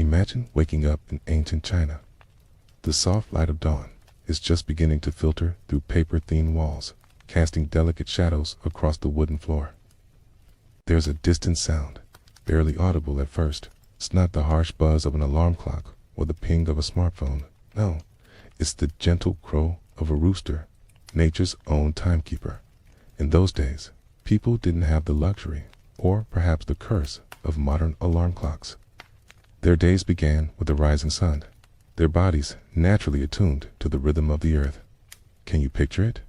Imagine waking up in ancient China. The soft light of dawn is just beginning to filter through paper-thin walls, casting delicate shadows across the wooden floor. There's a distant sound, barely audible at first. It's not the harsh buzz of an alarm clock or the ping of a smartphone. No, it's the gentle crow of a rooster, nature's own timekeeper. In those days, people didn't have the luxury, or perhaps the curse, of modern alarm clocks. Their days began with the rising sun, their bodies naturally attuned to the rhythm of the earth. Can you picture it?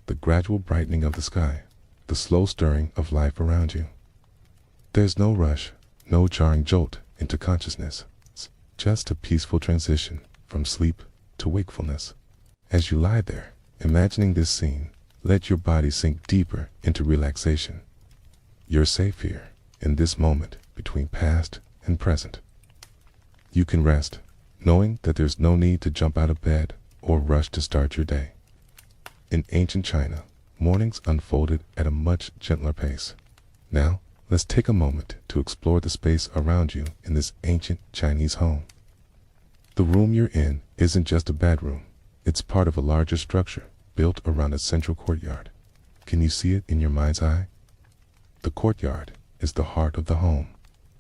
The gradual brightening of the sky, the slow stirring of life around you. There's no rush, no jarring jolt into consciousness. It's just a peaceful transition from sleep to wakefulness. As you lie there, imagining this scene, let your body sink deeper into relaxation. You're safe here, in this moment between past and present. You can rest, knowing that there's no need to jump out of bed or rush to start your day. In ancient China, mornings unfolded at a much gentler pace. Now, let's take a moment to explore the space around you in this ancient Chinese home. The room you're in isn't just a bedroom. It's part of a larger structure built around a central courtyard. Can you see it in your mind's eye? The courtyard is the heart of the home,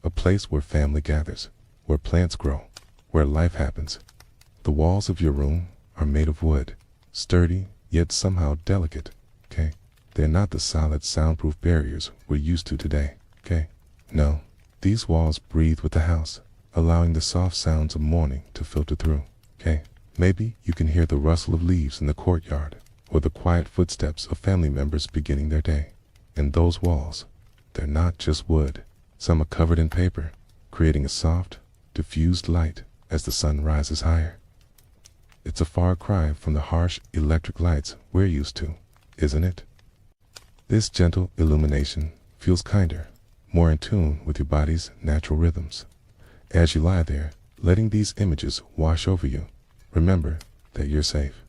a place where family gathers, where plants grow, where life happens. The walls of your room are made of wood, sturdy yet somehow delicate, okay? They're not the solid soundproof barriers we're used to today, okay? No, these walls breathe with the house, allowing the soft sounds of morning to filter through, okay? Maybe you can hear the rustle of leaves in the courtyard, or the quiet footsteps of family members beginning their day. And those walls, they're not just wood. Some are covered in paper, creating a soft, diffused light as the sun rises higher. It's a far cry from the harsh electric lights we're used to, isn't it? This gentle illumination feels kinder, more in tune with your body's natural rhythms. As you lie there, letting these images wash over you, remember that you're safe.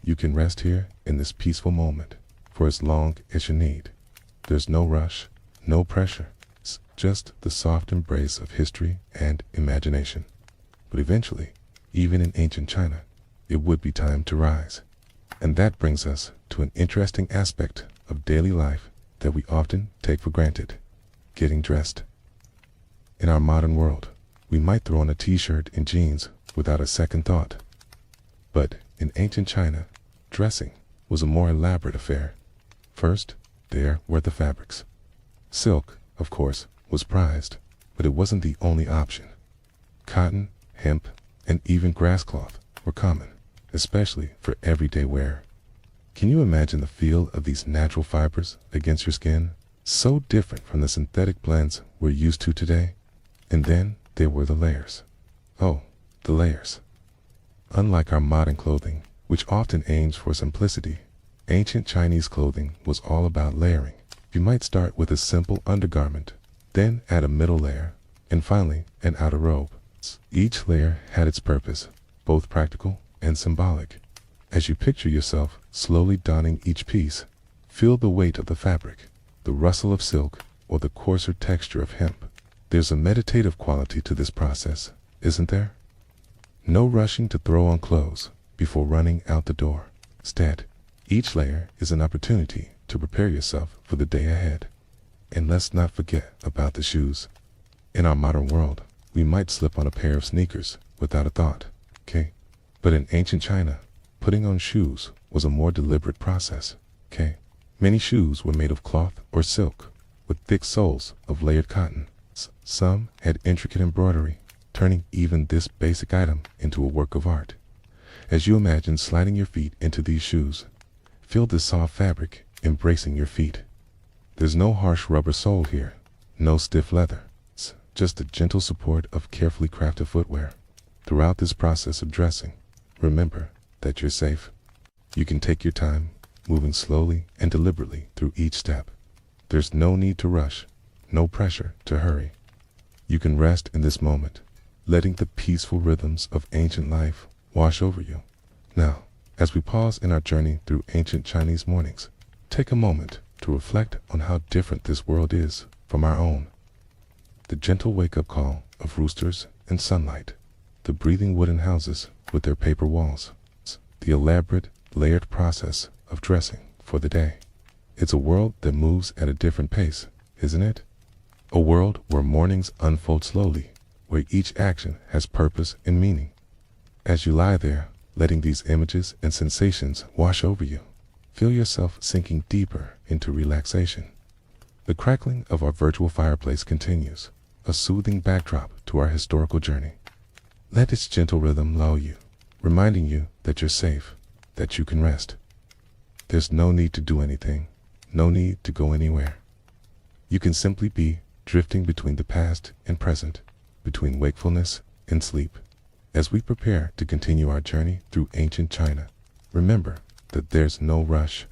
You can rest here in this peaceful moment for as long as you need. There's no rush, no pressure. It's just the soft embrace of history and imagination. But eventually, even in ancient China, it would be time to rise. And that brings us to an interesting aspect of daily life that we often take for granted: getting dressed. In our modern world, we might throw on a t-shirt and jeans without a second thought. But in ancient China, dressing was a more elaborate affair. First, there were the fabrics. Silk, of course, was prized, but it wasn't the only option. Cotton, hemp, and even grass cloth were common, especially for everyday wear. Can you imagine the feel of these natural fibers against your skin? So different from the synthetic blends we're used to today. And then there were the layers. Oh, the layers. Unlike our modern clothing, which often aims for simplicity, ancient Chinese clothing was all about layering. You might start with a simple undergarment, then add a middle layer, and finally an outer robe. Each layer had its purpose, both practical and symbolic. As you picture yourself slowly donning each piece, feel the weight of the fabric, the rustle of silk, or the coarser texture of hemp. There's a meditative quality to this process, isn't there? No rushing to throw on clothes before running out the door. Instead, each layer is an opportunity to prepare yourself for the day ahead. And let's not forget about the shoes. In our modern world, we might slip on a pair of sneakers without a thought, okay? But in ancient China, putting on shoes was a more deliberate process, okay? Many shoes were made of cloth or silk, with thick soles of layered cotton. Some had intricate embroidery, turning even this basic item into a work of art. As you imagine sliding your feet into these shoes, feel the soft fabric embracing your feet. There's no harsh rubber sole here, no stiff leather. It's just the gentle support of carefully crafted footwear. Throughout this process of dressing, remember that you're safe. You can take your time, moving slowly and deliberately through each step. There's no need to rush, no pressure to hurry. You can rest in this moment, letting the peaceful rhythms of ancient life wash over you. Now, as we pause in our journey through ancient Chinese mornings, take a moment to reflect on how different this world is from our own. The gentle wake-up call of roosters and sunlight, the breathing wooden houses with their paper walls, the elaborate, layered process of dressing for the day. It's a world that moves at a different pace, isn't it? A world where mornings unfold slowly, where each action has purpose and meaning. As you lie there, letting these images and sensations wash over you, feel yourself sinking deeper into relaxation. The crackling of our virtual fireplace continues, a soothing backdrop to our historical journey. Let its gentle rhythm lull you, reminding you that you're safe, that you can rest. There's no need to do anything, no need to go anywhere. You can simply be drifting between the past and present, between wakefulness and sleep. As we prepare to continue our journey through ancient China, remember that there's no rush.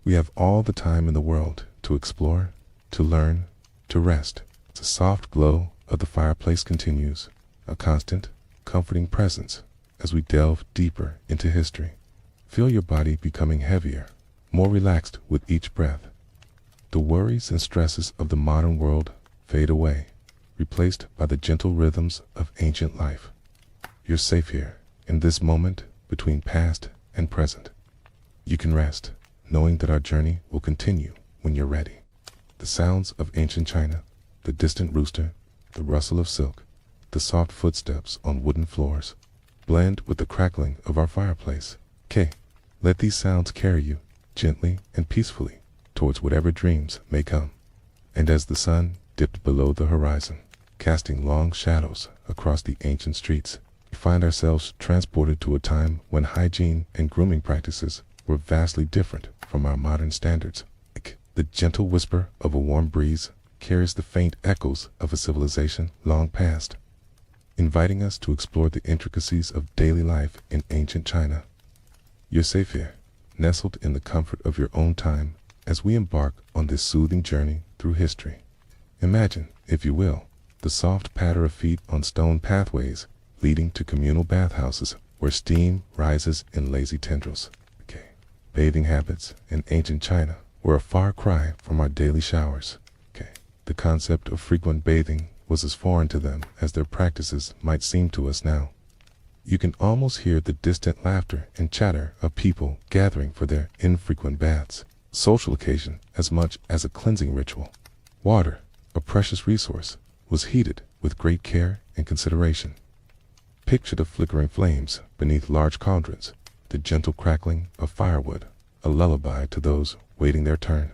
We have all the time in the world to explore, to learn, to rest. The soft glow of the fireplace continues, a constant, comforting presence as we delve deeper into history. Feel your body becoming heavier, more relaxed with each breath. The worries and stresses of the modern world fade away, replaced by the gentle rhythms of ancient life. You're safe here, in this moment between past and present. You can rest, knowing that our journey will continue when you're ready. The sounds of ancient China, the distant rooster, the rustle of silk, the soft footsteps on wooden floors, blend with the crackling of our fireplace. Let these sounds carry you, gently and peacefully, towards whatever dreams may come. And as the sun dipped below the horizon, casting long shadows across the ancient streets, we find ourselves transported to a time when hygiene and grooming practices were vastly different from our modern standards. The gentle whisper of a warm breeze carries the faint echoes of a civilization long past, inviting us to explore the intricacies of daily life in ancient China. You're safe here, nestled in the comfort of your own time as we embark on this soothing journey through history. Imagine, if you will, the soft patter of feet on stone pathways leading to communal bathhouses where steam rises in lazy tendrils. Bathing habits in ancient China were a far cry from our daily showers. The concept of frequent bathing was as foreign to them as their practices might seem to us now. You can almost hear the distant laughter and chatter of people gathering for their infrequent baths, a social occasion as much as a cleansing ritual. Water, a precious resource, was heated with great care and consideration. Picture the flickering flames beneath large cauldrons, the gentle crackling of firewood, a lullaby to those waiting their turn.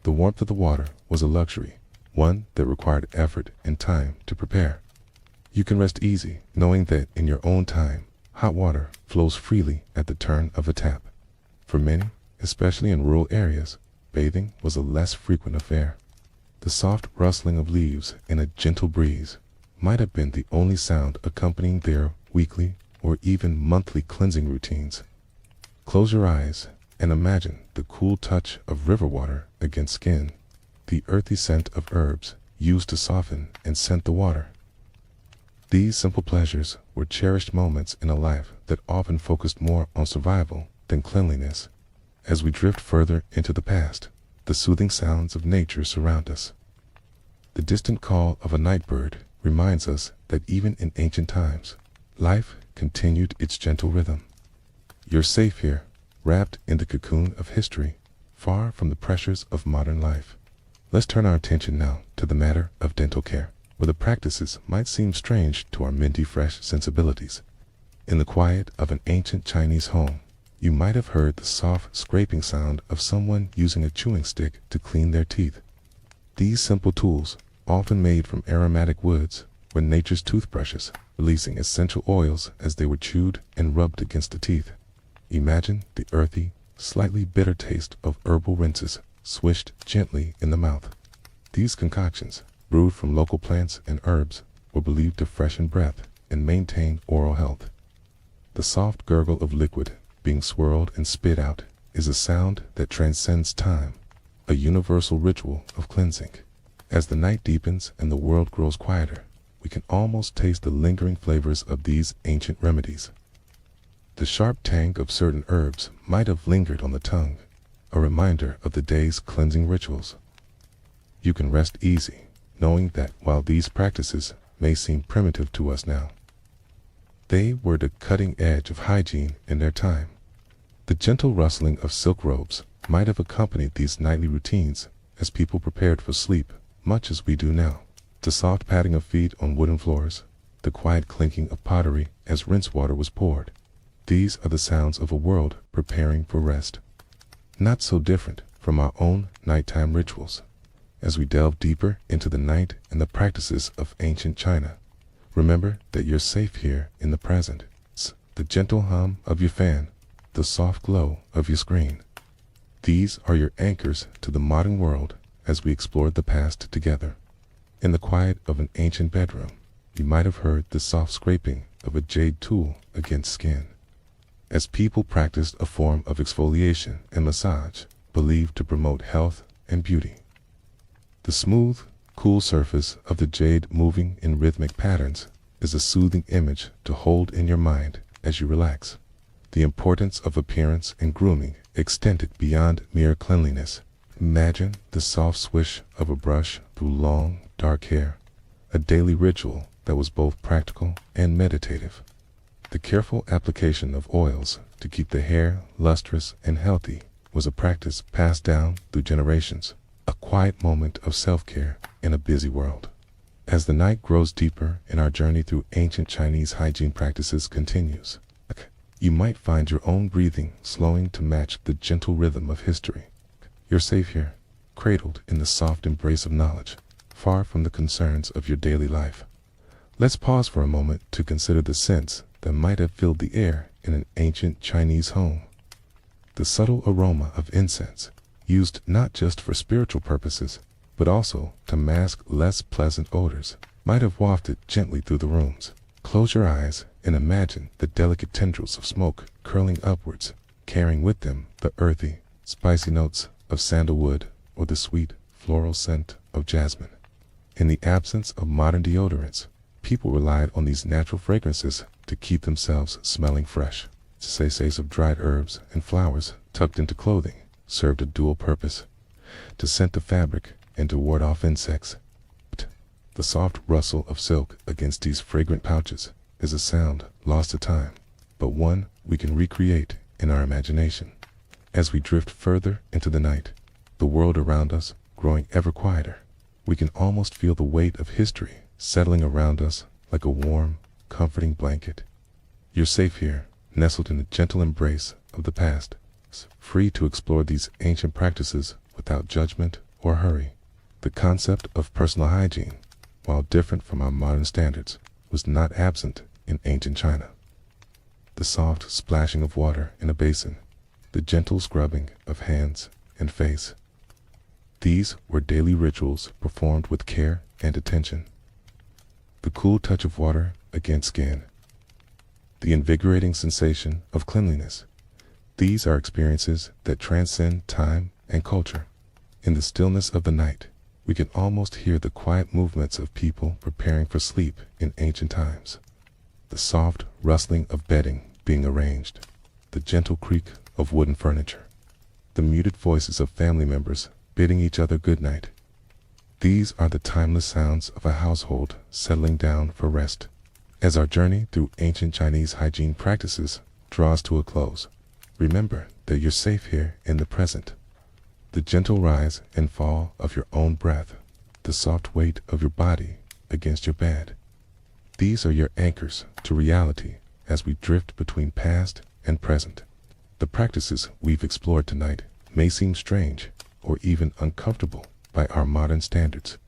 The warmth of the water was a luxury, one that required effort and time to prepare. You can rest easy, knowing that in your own time, hot water flows freely at the turn of a tap. For many, especially in rural areas, bathing was a less frequent affair. The soft rustling of leaves in a gentle breeze might have been the only sound accompanying their weekly or even monthly cleansing routines. Close your eyes and imagine the cool touch of river water against skin, the earthy scent of herbs used to soften and scent the water. These simple pleasures were cherished moments in a life that often focused more on survival than cleanliness. As we drift further into the past, the soothing sounds of nature surround us. The distant call of a night bird reminds us that even in ancient times, life continued its gentle rhythm. You're safe here, wrapped in the cocoon of history, far from the pressures of modern life. Let's turn our attention now to the matter of dental care, where the practices might seem strange to our minty fresh sensibilities. In the quiet of an ancient Chinese home, you might have heard the soft scraping sound of someone using a chewing stick to clean their teeth. These simple tools, often made from aromatic woods, were nature's toothbrushes, releasing essential oils as they were chewed and rubbed against the teeth. Imagine the earthy, slightly bitter taste of herbal rinses swished gently in the mouth. These concoctions, brewed from local plants and herbs, were believed to freshen breath and maintain oral health. The soft gurgle of liquid being swirled and spit out is a sound that transcends time, a universal ritual of cleansing. As the night deepens and the world grows quieter, we can almost taste the lingering flavors of these ancient remedies. The sharp tang of certain herbs might have lingered on the tongue, a reminder of the day's cleansing rituals. You can rest easy, knowing that while these practices may seem primitive to us now. They were the cutting edge of hygiene in their time. The gentle rustling of silk robes might have accompanied these nightly routines as people prepared for sleep, much as we do now. The soft patting of feet on wooden floors, the quiet clinking of pottery as rinse water was poured. These are the sounds of a world preparing for rest. Not so different from our own nighttime rituals. As we delve deeper into the night and the practices of ancient China, remember that you're safe here in the present. The gentle hum of your fan, the soft glow of your screen. These are your anchors to the modern world as we explore the past together. In the quiet of an ancient bedroom, you might have heard the soft scraping of a jade tool against skin, as people practiced a form of exfoliation and massage believed to promote health and beauty. The smooth, cool surface of the jade moving in rhythmic patterns is a soothing image to hold in your mind as you relax. The importance of appearance and grooming extended beyond mere cleanliness. Imagine the soft swish of a brush through long, dark hair, a daily ritual that was both practical and meditative. The careful application of oils to keep the hair lustrous and healthy was a practice passed down through generations, a quiet moment of self-care in a busy world. As the night grows deeper and our journey through ancient Chinese hygiene practices continues, you might find your own breathing slowing to match the gentle rhythm of history. You're safe here, cradled in the soft embrace of knowledge, far from the concerns of your daily life. Let's pause for a moment to consider the scents that might have filled the air in an ancient Chinese home. The subtle aroma of incense, used not just for spiritual purposes, but also to mask less pleasant odors, might have wafted gently through the rooms. Close your eyes and imagine the delicate tendrils of smoke curling upwards, carrying with them the earthy, spicy notes of sandalwood or the sweet, floral scent of jasmine. In the absence of modern deodorants, people relied on these natural fragrances to keep themselves smelling fresh. Sachets of dried herbs and flowers tucked into clothing served a dual purpose: to scent the fabric and to ward off insects. The soft rustle of silk against these fragrant pouches is a sound lost to time, but one we can recreate in our imagination. As we drift further into the night, the world around us growing ever quieter, we can almost feel the weight of history settling around us like a warm, comforting blanket. You're safe here, nestled in the gentle embrace of the past, free to explore these ancient practices without judgment or hurry. The concept of personal hygiene, while different from our modern standards, was not absent in ancient China. The soft splashing of water in a basin, the gentle scrubbing of hands and face. These were daily rituals performed with care and attention. The cool touch of water against skin, the invigorating sensation of cleanliness. These are experiences that transcend time and culture. In the stillness of the night, we can almost hear the quiet movements of people preparing for sleep in ancient times. The soft rustling of bedding being arranged, the gentle creak of wooden furniture, the muted voices of family members bidding each other good night. These are the timeless sounds of a household settling down for rest. As our journey through ancient Chinese hygiene practices draws to a close, remember that you're safe here in the present. The gentle rise and fall of your own breath, the soft weight of your body against your bed. These are your anchors to reality as we drift between past and present. The practices we've explored tonight may seem strange or even uncomfortable by our modern standards,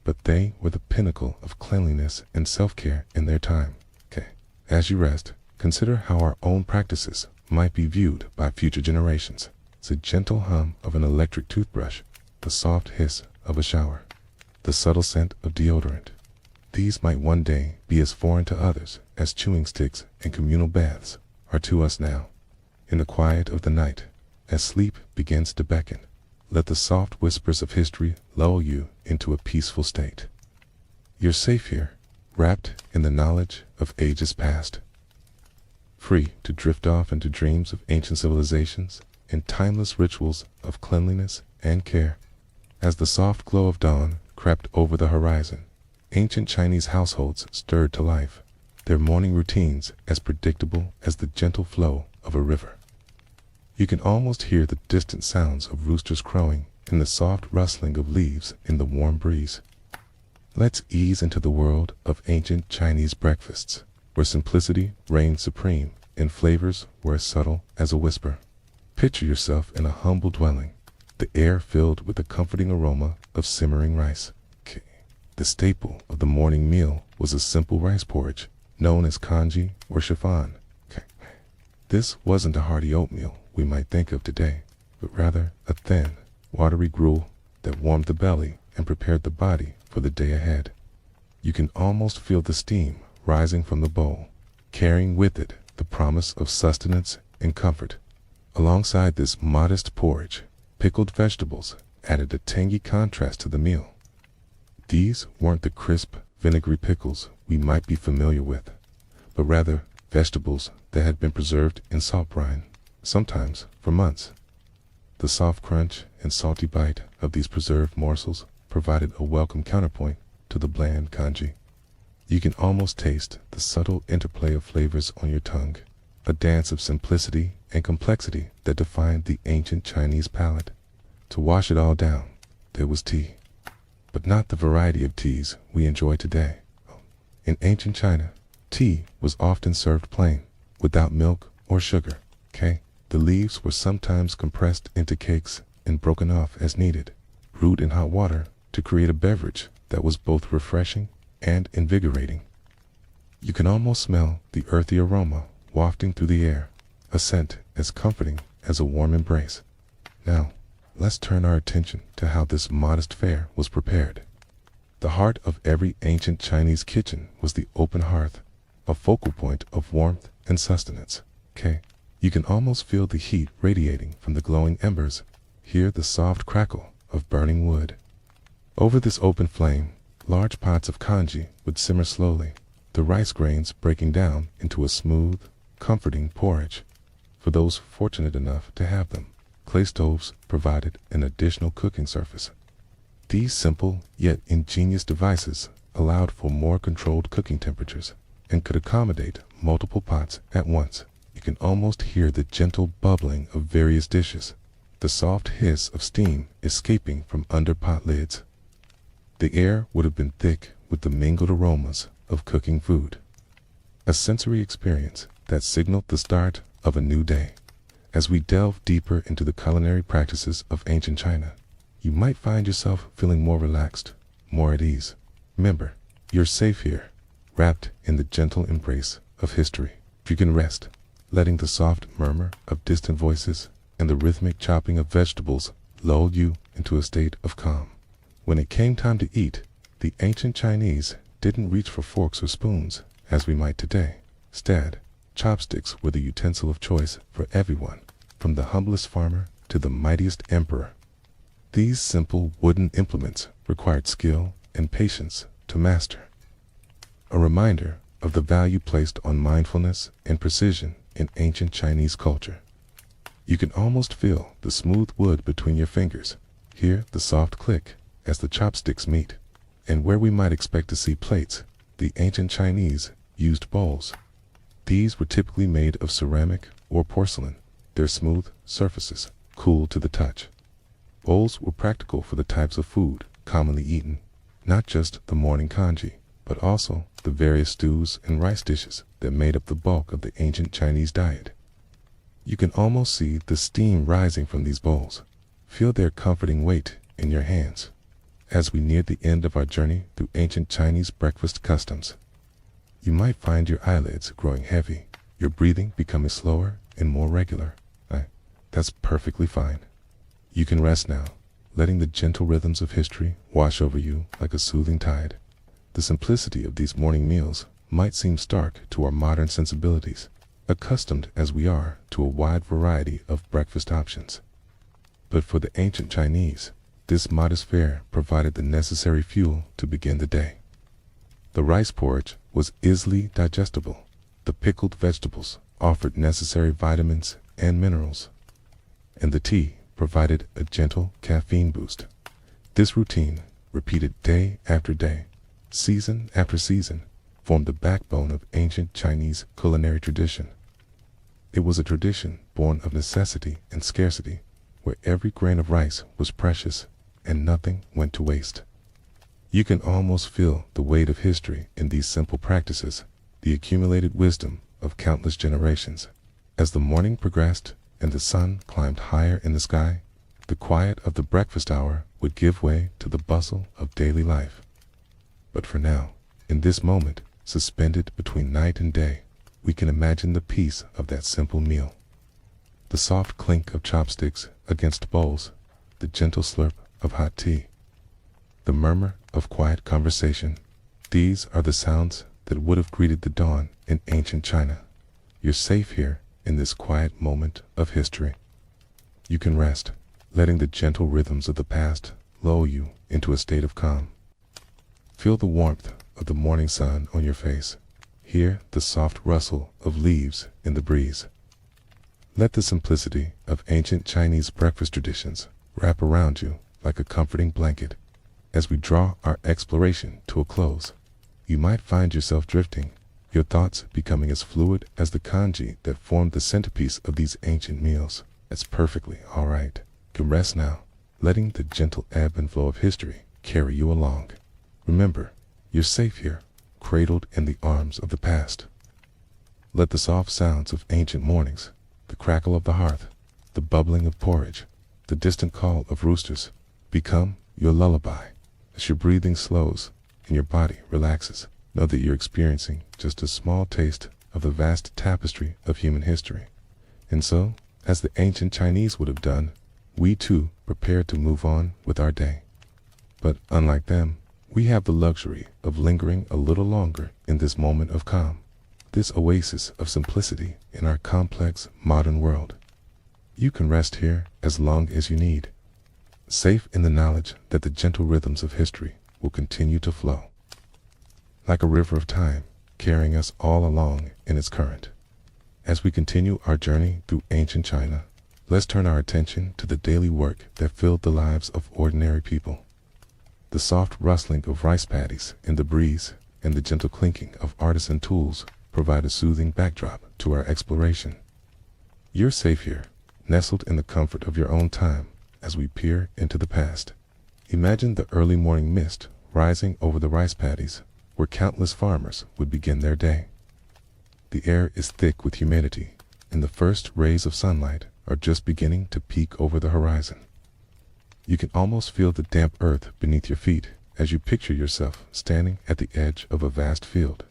but they were the pinnacle of cleanliness and self-care in their time. As you rest, consider how our own practices might be viewed by future generations. The gentle hum of an electric toothbrush, the soft hiss of a shower, the subtle scent of deodorant. These might one day be as foreign to others as chewing sticks and communal baths are to us now. In the quiet of the night, as sleep begins to beckon, let the soft whispers of history lull you into a peaceful state. You're safe here, wrapped in the knowledge of ages past, free to drift off into dreams of ancient civilizations and timeless rituals of cleanliness and care. As the soft glow of dawn crept over the horizon, ancient Chinese households stirred to life, their morning routines as predictable as the gentle flow of a river. You can almost hear the distant sounds of roosters crowing and the soft rustling of leaves in the warm breeze. Let's ease into the world of ancient Chinese breakfasts, where simplicity reigned supreme and flavors were as subtle as a whisper. Picture yourself in a humble dwelling, the air filled with the comforting aroma of simmering rice. The staple of the morning meal was a simple rice porridge, known as congee or chiffon. This wasn't a hearty oatmeal we might think of today, but rather a thin, watery gruel that warmed the belly and prepared the body for the day ahead. You can almost feel the steam rising from the bowl, carrying with it the promise of sustenance and comfort. Alongside this modest porridge, pickled vegetables added a tangy contrast to the meal. These weren't the crisp, vinegary pickles we might be familiar with, but rather vegetables that had been preserved in salt brine, sometimes for months. The soft crunch and salty bite of these preserved morsels provided a welcome counterpoint to the bland congee. You can almost taste the subtle interplay of flavors on your tongue, a dance of simplicity and complexity that defined the ancient Chinese palate. To wash it all down, there was tea, but not the variety of teas we enjoy today. In ancient China, tea was often served plain, without milk or sugar. The leaves were sometimes compressed into cakes and broken off as needed, brewed in hot water to create a beverage that was both refreshing and invigorating. You can almost smell the earthy aroma wafting through the air, a scent as comforting as a warm embrace. Now, let's turn our attention to how this modest fare was prepared. The heart of every ancient Chinese kitchen was the open hearth, a focal point of warmth and sustenance. You can almost feel the heat radiating from the glowing embers, hear the soft crackle of burning wood. Over this open flame, large pots of congee would simmer slowly, the rice grains breaking down into a smooth, comforting porridge. For those fortunate enough to have them, clay stoves provided an additional cooking surface. These simple yet ingenious devices allowed for more controlled cooking temperatures and could accommodate multiple pots at once. You can almost hear the gentle bubbling of various dishes, the soft hiss of steam escaping from under pot lids. The air would have been thick with the mingled aromas of cooking food, a sensory experience that signaled the start of a new day. As we delve deeper into the culinary practices of ancient China, you might find yourself feeling more relaxed, more at ease. Remember, you're safe here, wrapped in the gentle embrace of history. You can rest, letting the soft murmur of distant voices and the rhythmic chopping of vegetables lull you into a state of calm. When it came time to eat, the ancient Chinese didn't reach for forks or spoons, as we might today. Instead, chopsticks were the utensil of choice for everyone, from the humblest farmer to the mightiest emperor. These simple wooden implements required skill and patience to master, a reminder of the value placed on mindfulness and precision in ancient Chinese culture. You can almost feel the smooth wood between your fingers, hear the soft click as the chopsticks meet, and where we might expect to see plates, the ancient Chinese used bowls. These were typically made of ceramic or porcelain, their smooth surfaces cool to the touch. Bowls were practical for the types of food commonly eaten, not just the morning congee, but also the various stews and rice dishes that made up the bulk of the ancient Chinese diet. You can almost see the steam rising from these bowls. Feel their comforting weight in your hands. As we near the end of our journey through ancient Chinese breakfast customs, you might find your eyelids growing heavy, your breathing becoming slower and more regular. That's perfectly fine. You can rest now, letting the gentle rhythms of history wash over you like a soothing tide. The simplicity of these morning meals might seem stark to our modern sensibilities, accustomed as we are to a wide variety of breakfast options. But for the ancient Chinese, this modest fare provided the necessary fuel to begin the day. The rice porridge was easily digestible. The pickled vegetables offered necessary vitamins and minerals, and the tea provided a gentle caffeine boost. This routine, repeated day after day, season after season, formed the backbone of ancient Chinese culinary tradition. It was a tradition born of necessity and scarcity, where every grain of rice was precious and nothing went to waste. You can almost feel the weight of history in these simple practices, the accumulated wisdom of countless generations. As the morning progressed and the sun climbed higher in the sky, the quiet of the breakfast hour would give way to the bustle of daily life. But for now, in this moment, suspended between night and day, we can imagine the peace of that simple meal. The soft clink of chopsticks against bowls, the gentle slurp of hot tea, the murmur of quiet conversation. These are the sounds that would have greeted the dawn in ancient China. You're safe here in this quiet moment of history. You can rest, letting the gentle rhythms of the past lull you into a state of calm. Feel the warmth of the morning sun on your face. Hear the soft rustle of leaves in the breeze. Let the simplicity of ancient Chinese breakfast traditions wrap around you like a comforting blanket. As we draw our exploration to a close, you might find yourself drifting, your thoughts becoming as fluid as the kanji that formed the centerpiece of these ancient meals. That's perfectly all right. You can rest now, letting the gentle ebb and flow of history carry you along. Remember, you're safe here, cradled in the arms of the past. Let the soft sounds of ancient mornings, the crackle of the hearth, the bubbling of porridge, the distant call of roosters, become your lullaby. As your breathing slows and your body relaxes, know that you're experiencing just a small taste of the vast tapestry of human history. And so, as the ancient Chinese would have done, we too prepare to move on with our day. But unlike them, we have the luxury of lingering a little longer in this moment of calm, this oasis of simplicity in our complex modern world. You can rest here as long as you need, safe in the knowledge that the gentle rhythms of history will continue to flow, like a river of time, carrying us all along in its current. As we continue our journey through ancient China, let's turn our attention to the daily work that filled the lives of ordinary people. The soft rustling of rice paddies in the breeze and the gentle clinking of artisan tools provide a soothing backdrop to our exploration. You're safe here, nestled in the comfort of your own time as we peer into the past. Imagine the early morning mist rising over the rice paddies where countless farmers would begin their day. The air is thick with humidity, and the first rays of sunlight are just beginning to peek over the horizon. You can almost feel the damp earth beneath your feet as you picture yourself standing at the edge of a vast field.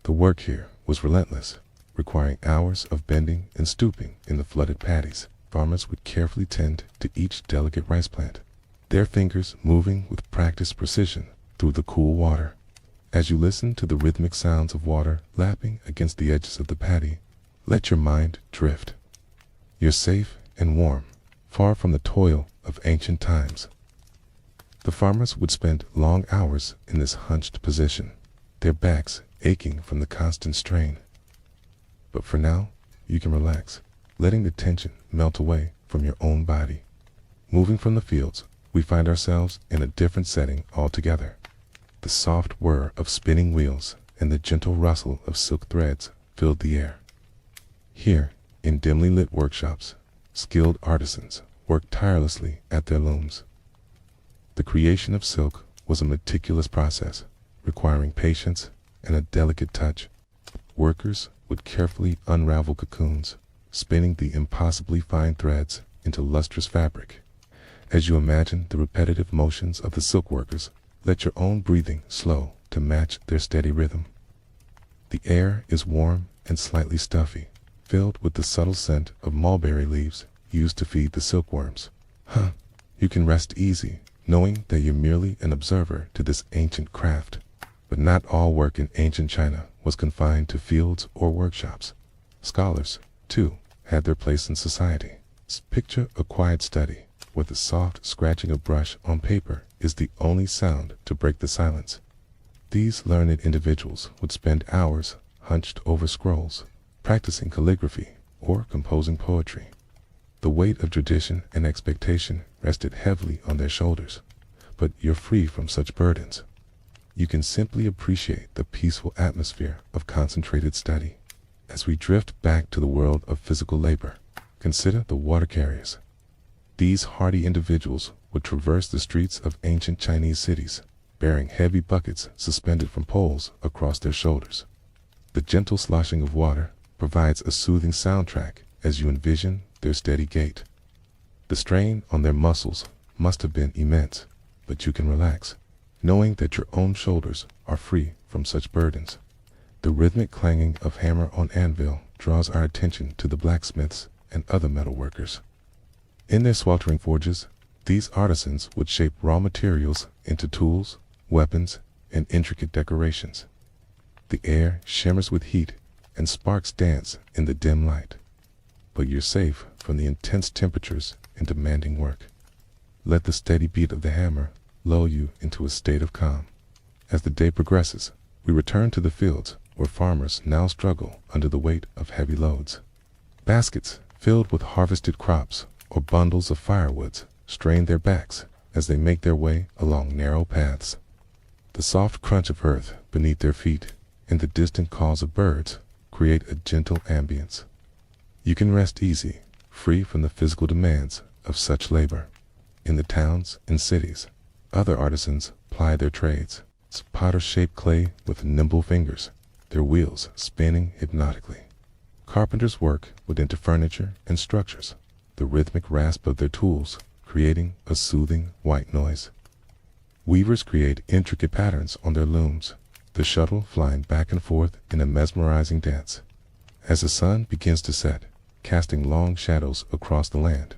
The work here was relentless, requiring hours of bending and stooping in the flooded paddies. Farmers would carefully tend to each delicate rice plant, their fingers moving with practiced precision through the cool water. As you listen to the rhythmic sounds of water lapping against the edges of the paddy, let your mind drift. You're safe and warm, far from the toil of ancient times. The farmers would spend long hours in this hunched position, their backs aching from the constant strain. But for now, you can relax, letting the tension melt away from your own body. Moving from the fields, we find ourselves in a different setting altogether. The soft whir of spinning wheels and the gentle rustle of silk threads filled the air. Here, in dimly lit workshops, skilled artisans worked tirelessly at their looms. The creation of silk was a meticulous process, requiring patience and a delicate touch. Workers would carefully unravel cocoons, spinning the impossibly fine threads into lustrous fabric. As you imagine the repetitive motions of the silk workers, let your own breathing slow to match their steady rhythm. The air is warm and slightly stuffy, filled with the subtle scent of mulberry leaves used to feed the silkworms. You can rest easy, knowing that you're merely an observer to this ancient craft. But not all work in ancient China was confined to fields or workshops. Scholars, too, had their place in society. Picture a quiet study, where the soft scratching of brush on paper is the only sound to break the silence. These learned individuals would spend hours hunched over scrolls, practicing calligraphy or composing poetry. The weight of tradition and expectation rested heavily on their shoulders, but you're free from such burdens. You can simply appreciate the peaceful atmosphere of concentrated study. As we drift back to the world of physical labor, consider the water carriers. These hardy individuals would traverse the streets of ancient Chinese cities, bearing heavy buckets suspended from poles across their shoulders. The gentle sloshing of water provides a soothing soundtrack as you envision their steady gait. The strain on their muscles must have been immense, but you can relax, knowing that your own shoulders are free from such burdens. The rhythmic clanging of hammer on anvil draws our attention to the blacksmiths and other metal workers. In their sweltering forges, these artisans would shape raw materials into tools, weapons, and intricate decorations. The air shimmers with heat and sparks dance in the dim light. But you're safe from the intense temperatures and demanding work. Let the steady beat of the hammer lull you into a state of calm. As the day progresses, we return to the fields where farmers now struggle under the weight of heavy loads. Baskets filled with harvested crops or bundles of firewoods strain their backs as they make their way along narrow paths. The soft crunch of earth beneath their feet and the distant calls of birds create a gentle ambience. You can rest easy, free from the physical demands of such labor. In the towns and cities, other artisans ply their trades. Potters shape clay with nimble fingers, their wheels spinning hypnotically. Carpenters work within furniture and structures, the rhythmic rasp of their tools creating a soothing white noise. Weavers create intricate patterns on their looms, the shuttle flying back and forth in a mesmerizing dance. As the sun begins to set, casting long shadows across the land,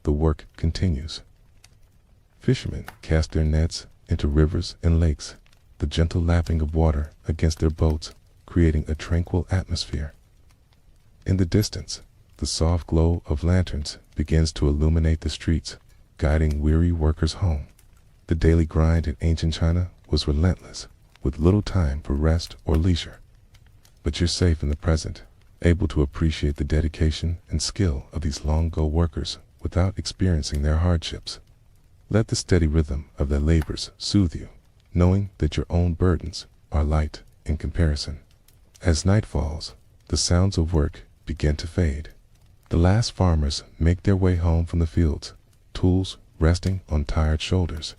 the work continues. Fishermen cast their nets into rivers and lakes, the gentle lapping of water against their boats creating a tranquil atmosphere. In the distance, the soft glow of lanterns begins to illuminate the streets, guiding weary workers home. The daily grind in ancient China was relentless, with little time for rest or leisure. But you're safe in the present, able to appreciate the dedication and skill of these long-ago workers without experiencing their hardships. Let the steady rhythm of their labors soothe you, knowing that your own burdens are light in comparison. As night falls, the sounds of work begin to fade. The last farmers make their way home from the fields, tools resting on tired shoulders.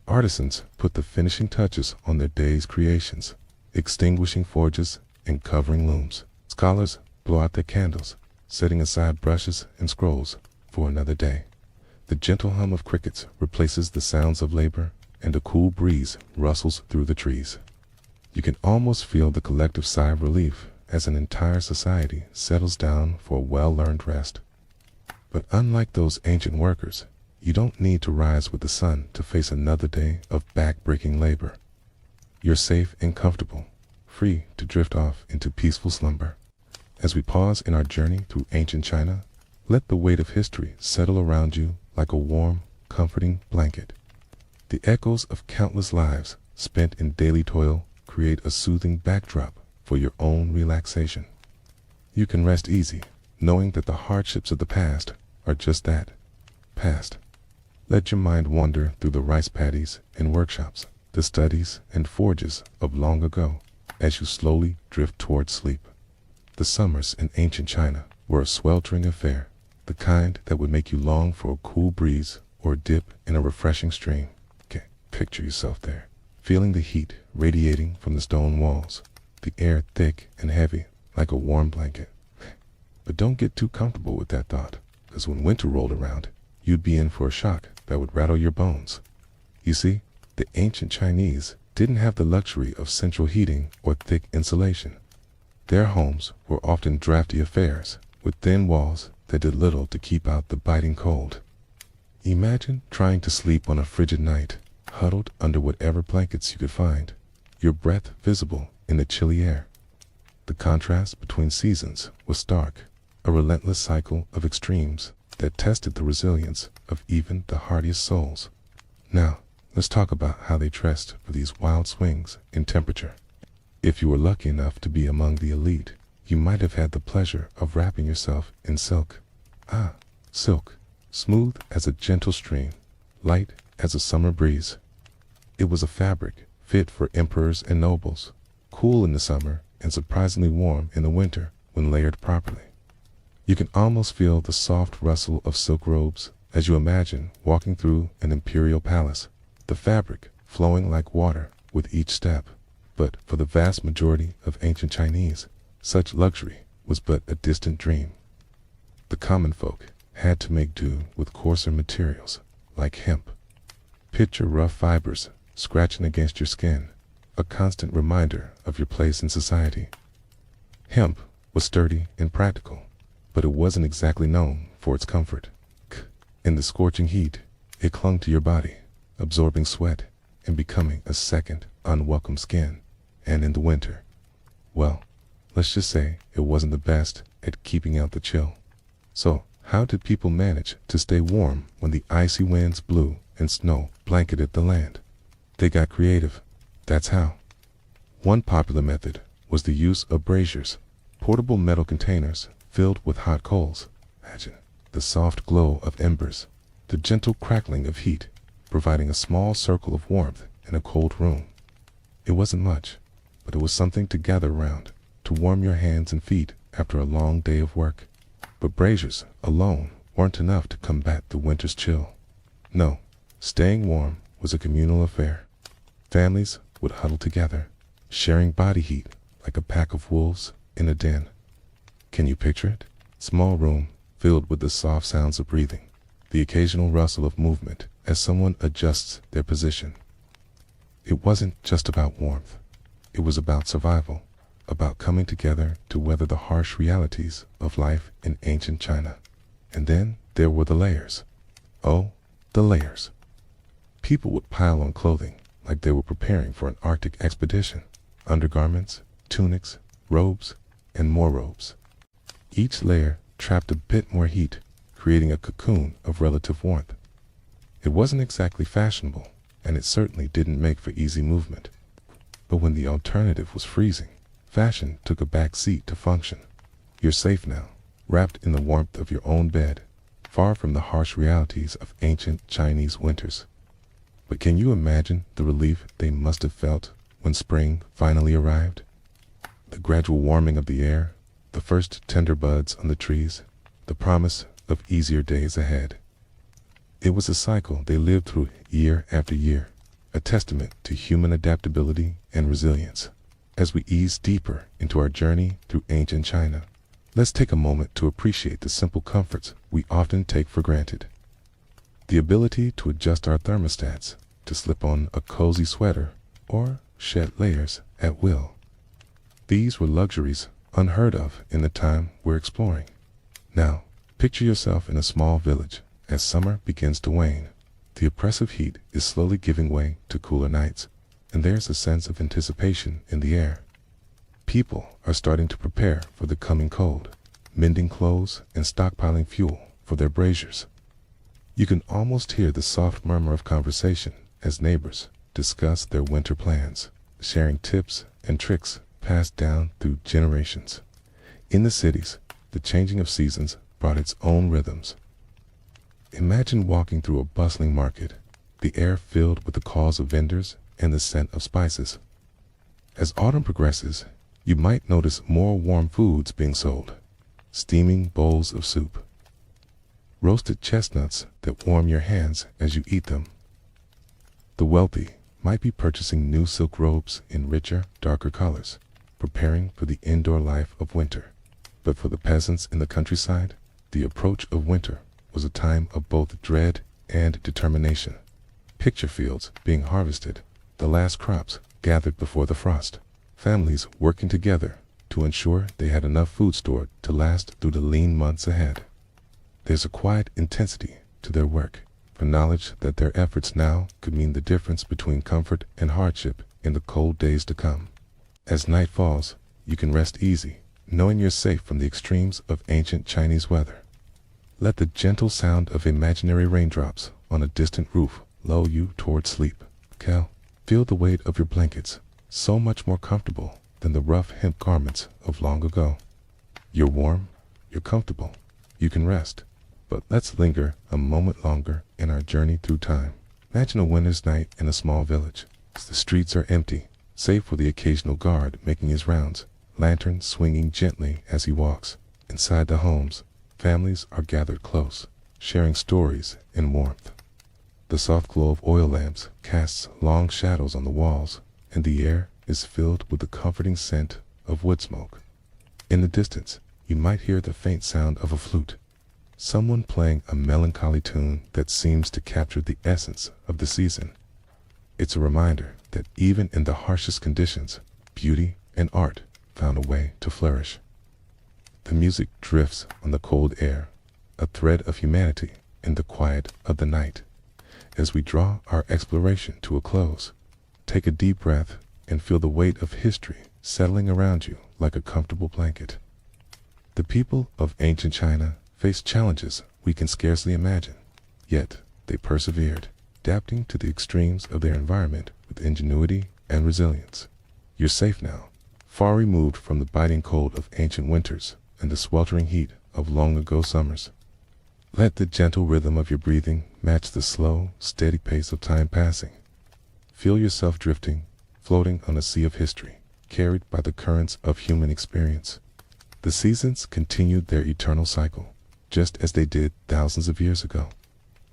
Artisans put the finishing touches on their day's creations, extinguishing forges and covering looms. Scholars blow out their candles, setting aside brushes and scrolls for another day. The gentle hum of crickets replaces the sounds of labor, and a cool breeze rustles through the trees. You can almost feel the collective sigh of relief as an entire society settles down for a well-earned rest. But unlike those ancient workers, you don't need to rise with the sun to face another day of back-breaking labor. You're safe and comfortable, free to drift off into peaceful slumber. As we pause in our journey through ancient China, let the weight of history settle around you like a warm, comforting blanket. The echoes of countless lives spent in daily toil create a soothing backdrop for your own relaxation. You can rest easy, knowing that the hardships of the past are just that, past. Let your mind wander through the rice paddies and workshops, the studies and forges of long ago, as you slowly drift towards sleep. The summers in ancient China were a sweltering affair, the kind that would make you long for a cool breeze or a dip in a refreshing stream. Okay, picture yourself there, feeling the heat radiating from the stone walls, the air thick and heavy like a warm blanket. But don't get too comfortable with that thought, because when winter rolled around, you'd be in for a shock that would rattle your bones. You see, the ancient Chinese didn't have the luxury of central heating or thick insulation. Their homes were often drafty affairs, with thin walls that did little to keep out the biting cold. Imagine trying to sleep on a frigid night, huddled under whatever blankets you could find, your breath visible in the chilly air. The contrast between seasons was stark, a relentless cycle of extremes that tested the resilience of even the hardiest souls. Now, let's talk about how they dressed for these wild swings in temperature. If you were lucky enough to be among the elite, you might have had the pleasure of wrapping yourself in silk. Ah, silk, smooth as a gentle stream, light as a summer breeze. It was a fabric fit for emperors and nobles, cool in the summer and surprisingly warm in the winter when layered properly. You can almost feel the soft rustle of silk robes as you imagine walking through an imperial palace, the fabric flowing like water with each step. But for the vast majority of ancient Chinese, such luxury was but a distant dream. The common folk had to make do with coarser materials like hemp. Picture rough fibers scratching against your skin, a constant reminder of your place in society. Hemp was sturdy and practical, but it wasn't exactly known for its comfort. In the scorching heat, it clung to your body, absorbing sweat and becoming a second, unwelcome skin. And in the winter, well, let's just say it wasn't the best at keeping out the chill. So, how did people manage to stay warm when the icy winds blew and snow blanketed the land? They got creative. That's how. One popular method was the use of braziers, portable metal containers filled with hot coals. Imagine the soft glow of embers, the gentle crackling of heat, providing a small circle of warmth in a cold room. It wasn't much, but it was something to gather around, to warm your hands and feet after a long day of work. But braziers alone weren't enough to combat the winter's chill. No, staying warm was a communal affair. Families would huddle together, sharing body heat like a pack of wolves in a den. Can you picture it? Small room filled with the soft sounds of breathing, the occasional rustle of movement as someone adjusts their position. It wasn't just about warmth. It was about survival, about coming together to weather the harsh realities of life in ancient China. And then there were the layers. Oh, the layers. People would pile on clothing like they were preparing for an Arctic expedition. Undergarments, tunics, robes, and more robes. Each layer trapped a bit more heat, creating a cocoon of relative warmth. It wasn't exactly fashionable, and it certainly didn't make for easy movement. But when the alternative was freezing, fashion took a back seat to function. You're safe now, wrapped in the warmth of your own bed, far from the harsh realities of ancient Chinese winters. But can you imagine the relief they must have felt when spring finally arrived? The gradual warming of the air, the first tender buds on the trees, the promise of easier days ahead. It was a cycle they lived through year after year, a testament to human adaptability and resilience. As we ease deeper into our journey through ancient China, let's take a moment to appreciate the simple comforts we often take for granted. The ability to adjust our thermostats, to slip on a cozy sweater, or shed layers at will. These were luxuries unheard of in the time we're exploring. Now, picture yourself in a small village as summer begins to wane. The oppressive heat is slowly giving way to cooler nights, and there's a sense of anticipation in the air. People are starting to prepare for the coming cold, mending clothes and stockpiling fuel for their braziers. You can almost hear the soft murmur of conversation as neighbors discuss their winter plans, sharing tips and tricks passed down through generations. In the cities, the changing of seasons brought its own rhythms. Imagine walking through a bustling market, the air filled with the calls of vendors and the scent of spices. As autumn progresses, you might notice more warm foods being sold, steaming bowls of soup, roasted chestnuts that warm your hands as you eat them. The wealthy might be purchasing new silk robes in richer, darker colors, preparing for the indoor life of winter. But for the peasants in the countryside, the approach of winter was a time of both dread and determination. Picture fields being harvested, the last crops gathered before the frost, families working together to ensure they had enough food stored to last through the lean months ahead. There's a quiet intensity to their work, for knowledge that their efforts now could mean the difference between comfort and hardship in the cold days to come. As night falls, you can rest easy, knowing you're safe from the extremes of ancient Chinese weather. Let the gentle sound of imaginary raindrops on a distant roof lull you toward sleep. Feel the weight of your blankets, so much more comfortable than the rough hemp garments of long ago. You're warm, you're comfortable, you can rest. But let's linger a moment longer in our journey through time. Imagine a winter's night in a small village. The streets are empty, save for the occasional guard making his rounds, lanterns swinging gently as he walks. Inside the homes, families are gathered close, sharing stories and warmth. The soft glow of oil lamps casts long shadows on the walls, and the air is filled with the comforting scent of wood smoke. In the distance, you might hear the faint sound of a flute, someone playing a melancholy tune that seems to capture the essence of the season. It's a reminder that even in the harshest conditions, beauty and art found a way to flourish. The music drifts on the cold air, a thread of humanity in the quiet of the night. As we draw our exploration to a close, take a deep breath and feel the weight of history settling around you like a comfortable blanket. The people of ancient China faced challenges we can scarcely imagine, yet they persevered, adapting to the extremes of their environment with ingenuity and resilience. You're safe now, far removed from the biting cold of ancient winters and the sweltering heat of long-ago summers. Let the gentle rhythm of your breathing match the slow, steady pace of time passing. Feel yourself drifting, floating on a sea of history, carried by the currents of human experience. The seasons continued their eternal cycle, just as they did thousands of years ago.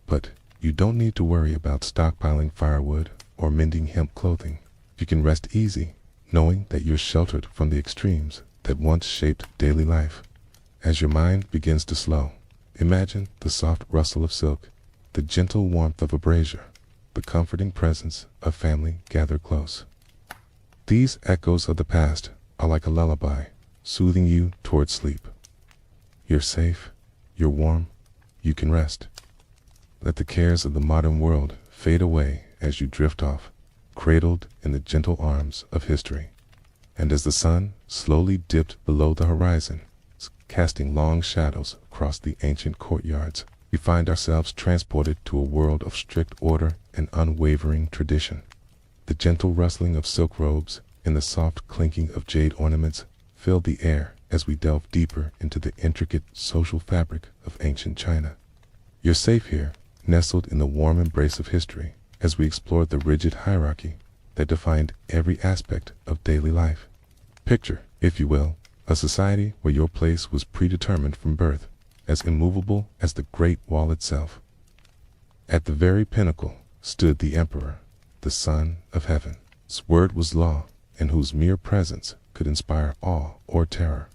But you don't need to worry about stockpiling firewood or mending hemp clothing. You can rest easy, knowing that you're sheltered from the extremes that once shaped daily life. As your mind begins to slow, imagine the soft rustle of silk, the gentle warmth of a brazier, the comforting presence of family gathered close. These echoes of the past are like a lullaby, soothing you towards sleep. You're safe, you're warm, you can rest. Let the cares of the modern world fade away as you drift off, cradled in the gentle arms of history. And as the sun slowly dipped below the horizon, casting long shadows across the ancient courtyards, we find ourselves transported to a world of strict order and unwavering tradition. The gentle rustling of silk robes and the soft clinking of jade ornaments fill the air as we delve deeper into the intricate social fabric of ancient China. You're safe here, nestled in the warm embrace of history, as we explore the rigid hierarchy that defined every aspect of daily life. Picture, if you will, a society where your place was predetermined from birth, as immovable as the Great Wall itself. At the very pinnacle stood the emperor, the Son of Heaven. His word was law, and whose mere presence could inspire awe or terror.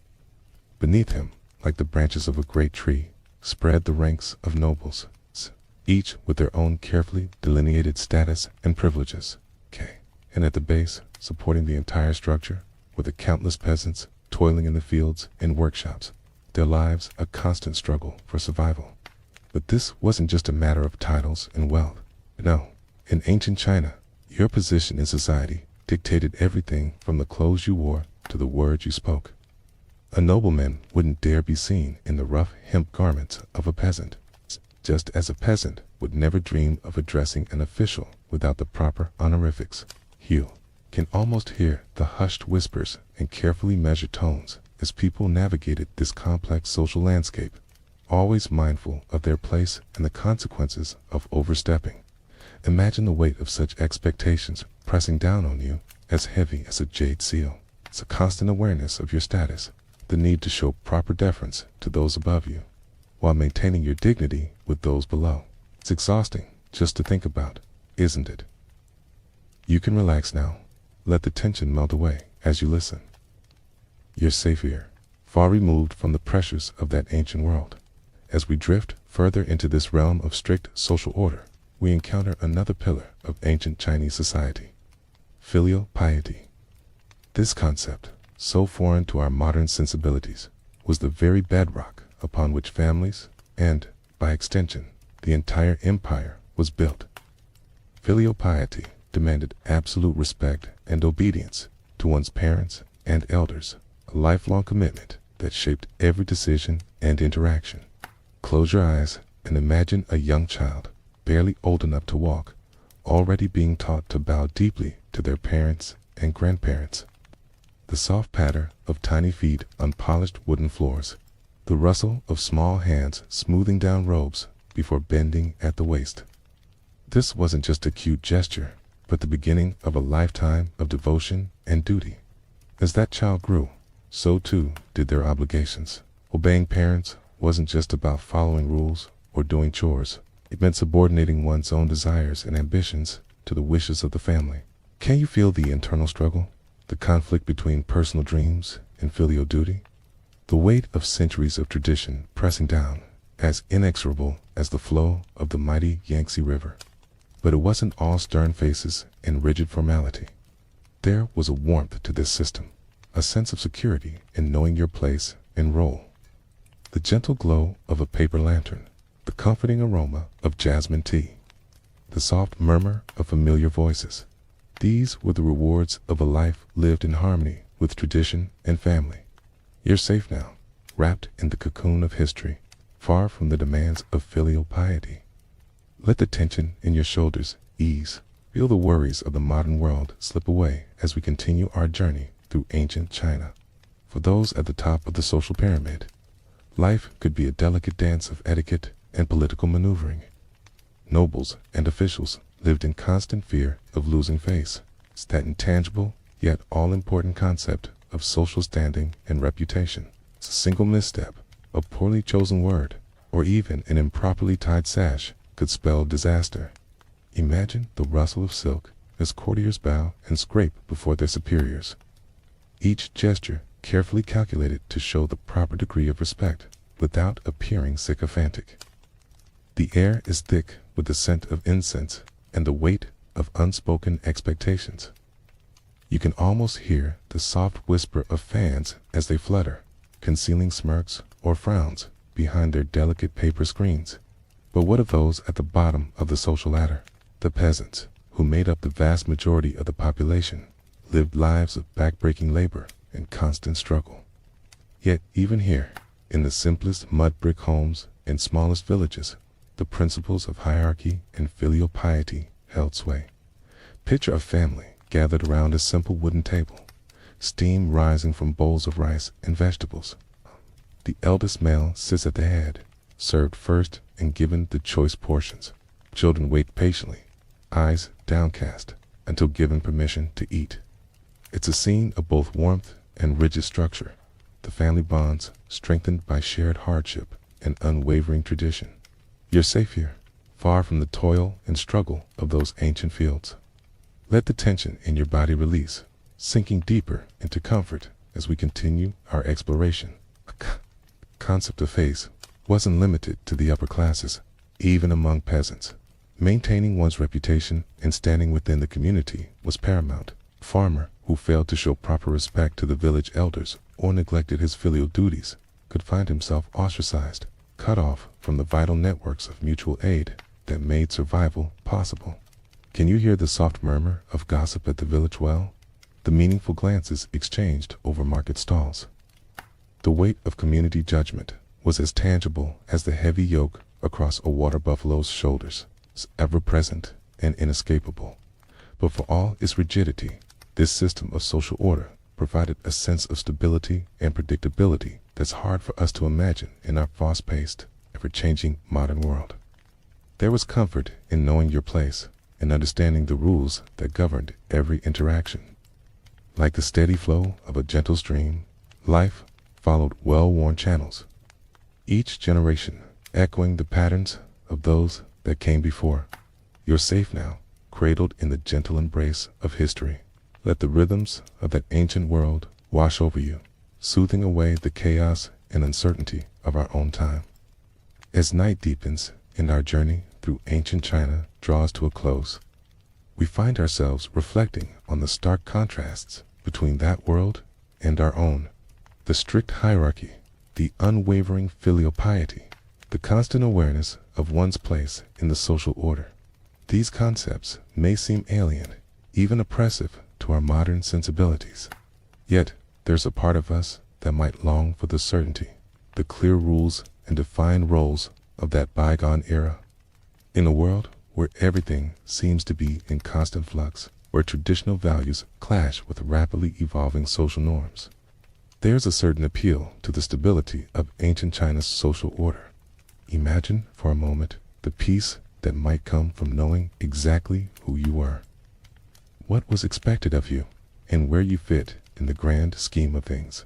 Beneath him, like the branches of a great tree, spread the ranks of nobles, each with their own carefully delineated status and privileges. And at the base, supporting the entire structure, were the countless peasants toiling in the fields and workshops, their lives a constant struggle for survival. But this wasn't just a matter of titles and wealth. No, in ancient China, your position in society dictated everything from the clothes you wore to the words you spoke. A nobleman wouldn't dare be seen in the rough hemp garments of a peasant, just as a peasant would never dream of addressing an official without the proper honorifics. You can almost hear the hushed whispers and carefully measured tones as people navigated this complex social landscape, always mindful of their place and the consequences of overstepping. Imagine the weight of such expectations pressing down on you, as heavy as a jade seal. It's a constant awareness of your status, the need to show proper deference to those above you, while maintaining your dignity with those below. It's exhausting just to think about, isn't it? You can relax now. Let the tension melt away as you listen. You're safe here, far removed from the pressures of that ancient world. As we drift further into this realm of strict social order, we encounter another pillar of ancient Chinese society: filial piety. This concept, so foreign to our modern sensibilities, was the very bedrock upon which families, and, by extension, the entire empire was built. Filial piety demanded absolute respect and obedience to one's parents and elders, a lifelong commitment that shaped every decision and interaction. Close your eyes and imagine a young child, barely old enough to walk, already being taught to bow deeply to their parents and grandparents. The soft patter of tiny feet on polished wooden floors, the rustle of small hands smoothing down robes before bending at the waist. This wasn't just a cute gesture, but the beginning of a lifetime of devotion and duty. As that child grew, so too did their obligations. Obeying parents wasn't just about following rules or doing chores. It meant subordinating one's own desires and ambitions to the wishes of the family. Can you feel the internal struggle? The conflict between personal dreams and filial duty? The weight of centuries of tradition pressing down, as inexorable as the flow of the mighty Yangtze River. But it wasn't all stern faces and rigid formality. There was a warmth to this system, a sense of security in knowing your place and role. The gentle glow of a paper lantern, the comforting aroma of jasmine tea, the soft murmur of familiar voices. These were the rewards of a life lived in harmony with tradition and family. You're safe now, wrapped in the cocoon of history, far from the demands of filial piety. Let the tension in your shoulders ease. Feel the worries of the modern world slip away as we continue our journey through ancient China. For those at the top of the social pyramid, life could be a delicate dance of etiquette and political maneuvering. Nobles and officials lived in constant fear of losing face. It's that intangible, yet all-important concept of social standing and reputation. It's a single misstep, a poorly chosen word, or even an improperly tied sash could spell disaster. Imagine the rustle of silk as courtiers bow and scrape before their superiors. Each gesture carefully calculated to show the proper degree of respect without appearing sycophantic. The air is thick with the scent of incense and the weight of unspoken expectations. You can almost hear the soft whisper of fans as they flutter, concealing smirks or frowns behind their delicate paper screens. But what of those at the bottom of the social ladder? The peasants, who made up the vast majority of the population, lived lives of back-breaking labor and constant struggle. Yet even here, in the simplest mud brick homes and smallest villages, the principles of hierarchy and filial piety held sway. Picture a family gathered around a simple wooden table, steam rising from bowls of rice and vegetables. The eldest male sits at the head, served first and given the choice portions. Children wait patiently, eyes downcast, until given permission to eat. It's a scene of both warmth and rigid structure, the family bonds strengthened by shared hardship and unwavering tradition. You're safe here, far from the toil and struggle of those ancient fields. Let the tension in your body release, sinking deeper into comfort as we continue our exploration. The concept of face wasn't limited to the upper classes. Even among peasants, maintaining one's reputation and standing within the community was paramount. A farmer who failed to show proper respect to the village elders or neglected his filial duties could find himself ostracized, cut off from the vital networks of mutual aid that made survival possible. Can you hear the soft murmur of gossip at the village well? The meaningful glances exchanged over market stalls. The weight of community judgment was as tangible as the heavy yoke across a water buffalo's shoulders, ever present and inescapable. But for all its rigidity, this system of social order provided a sense of stability and predictability that's hard for us to imagine in our fast-paced, ever-changing modern world. There was comfort in knowing your place and understanding the rules that governed every interaction. Like the steady flow of a gentle stream, life followed well-worn channels, each generation echoing the patterns of those that came before. You're safe now, cradled in the gentle embrace of history. Let the rhythms of that ancient world wash over you, soothing away the chaos and uncertainty of our own time. As night deepens and our journey through ancient China draws to a close, we find ourselves reflecting on the stark contrasts between that world and our own. The strict hierarchy, the unwavering filial piety, the constant awareness of one's place in the social order. These concepts may seem alien, even oppressive to our modern sensibilities. Yet, there's a part of us that might long for the certainty, the clear rules and defined roles of that bygone era. In a world where everything seems to be in constant flux, where traditional values clash with rapidly evolving social norms, there's a certain appeal to the stability of ancient China's social order. Imagine for a moment the peace that might come from knowing exactly who you were. what was expected of you, and where you fit in the grand scheme of things.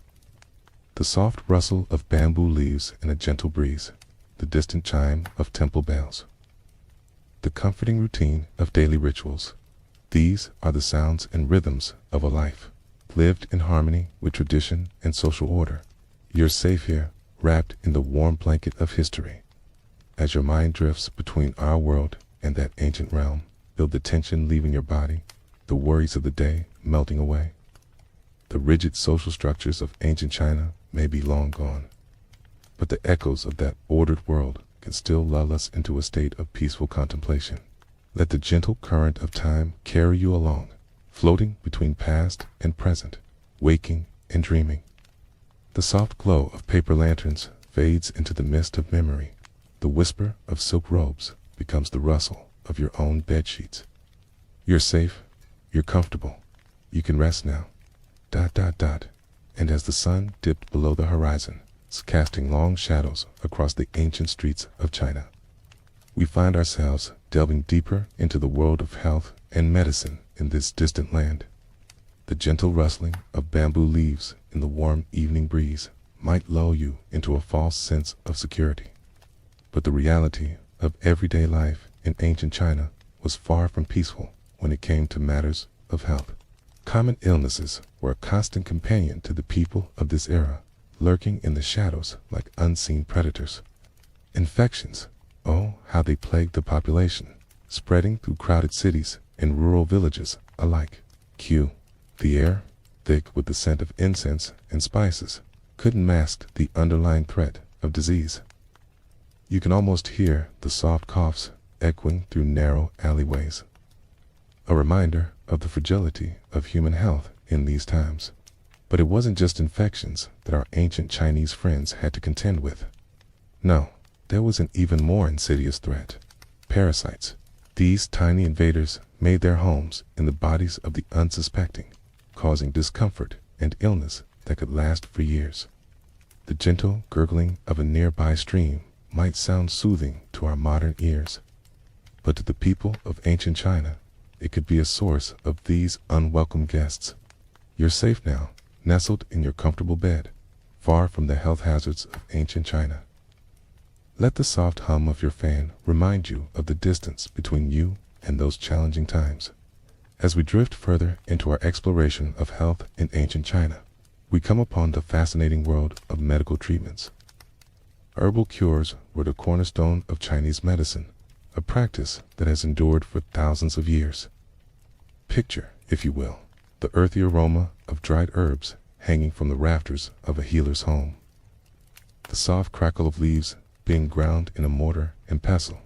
The soft rustle of bamboo leaves in a gentle breeze, the distant chime of temple bells, the comforting routine of daily rituals. These are the sounds and rhythms of a life lived in harmony with tradition and social order. You're safe here, wrapped in the warm blanket of history. As your mind drifts between our world and that ancient realm, feel the tension leaving your body, the worries of the day melting away. The rigid social structures of ancient China may be long gone, but the echoes of that ordered world can still lull us into a state of peaceful contemplation. Let the gentle current of time carry you along, floating between past and present, waking and dreaming. The soft glow of paper lanterns fades into the mist of memory. The whisper of silk robes becomes the rustle of your own bed sheets. You're safe, you're comfortable, you can rest now. ... And as the sun dipped below the horizon, casting long shadows across the ancient streets of China, we find ourselves delving deeper into the world of health and medicine in this distant land. The gentle rustling of bamboo leaves in the warm evening breeze might lull you into a false sense of security. But the reality of everyday life in ancient China was far from peaceful when it came to matters of health. Common illnesses were a constant companion to the people of this era, lurking in the shadows like unseen predators. Infections, oh, how they plagued the population, spreading through crowded cities and rural villages alike. The air, thick with the scent of incense and spices, couldn't mask the underlying threat of disease. You can almost hear the soft coughs echoing through narrow alleyways, a reminder of the fragility of human health in these times. But it wasn't just infections that our ancient Chinese friends had to contend with. No, there was an even more insidious threat: parasites. These tiny invaders made their homes in the bodies of the unsuspecting, causing discomfort and illness that could last for years. The gentle gurgling of a nearby stream might sound soothing to our modern ears, but to the people of ancient China, it could be a source of these unwelcome guests. You're safe now, nestled in your comfortable bed, far from the health hazards of ancient China. Let the soft hum of your fan remind you of the distance between you and those challenging times. As we drift further into our exploration of health in ancient China, we come upon the fascinating world of medical treatments. Herbal cures were the cornerstone of Chinese medicine, a practice that has endured for thousands of years. Picture, if you will, the earthy aroma of dried herbs hanging from the rafters of a healer's home, the soft crackle of leaves being ground in a mortar and pestle,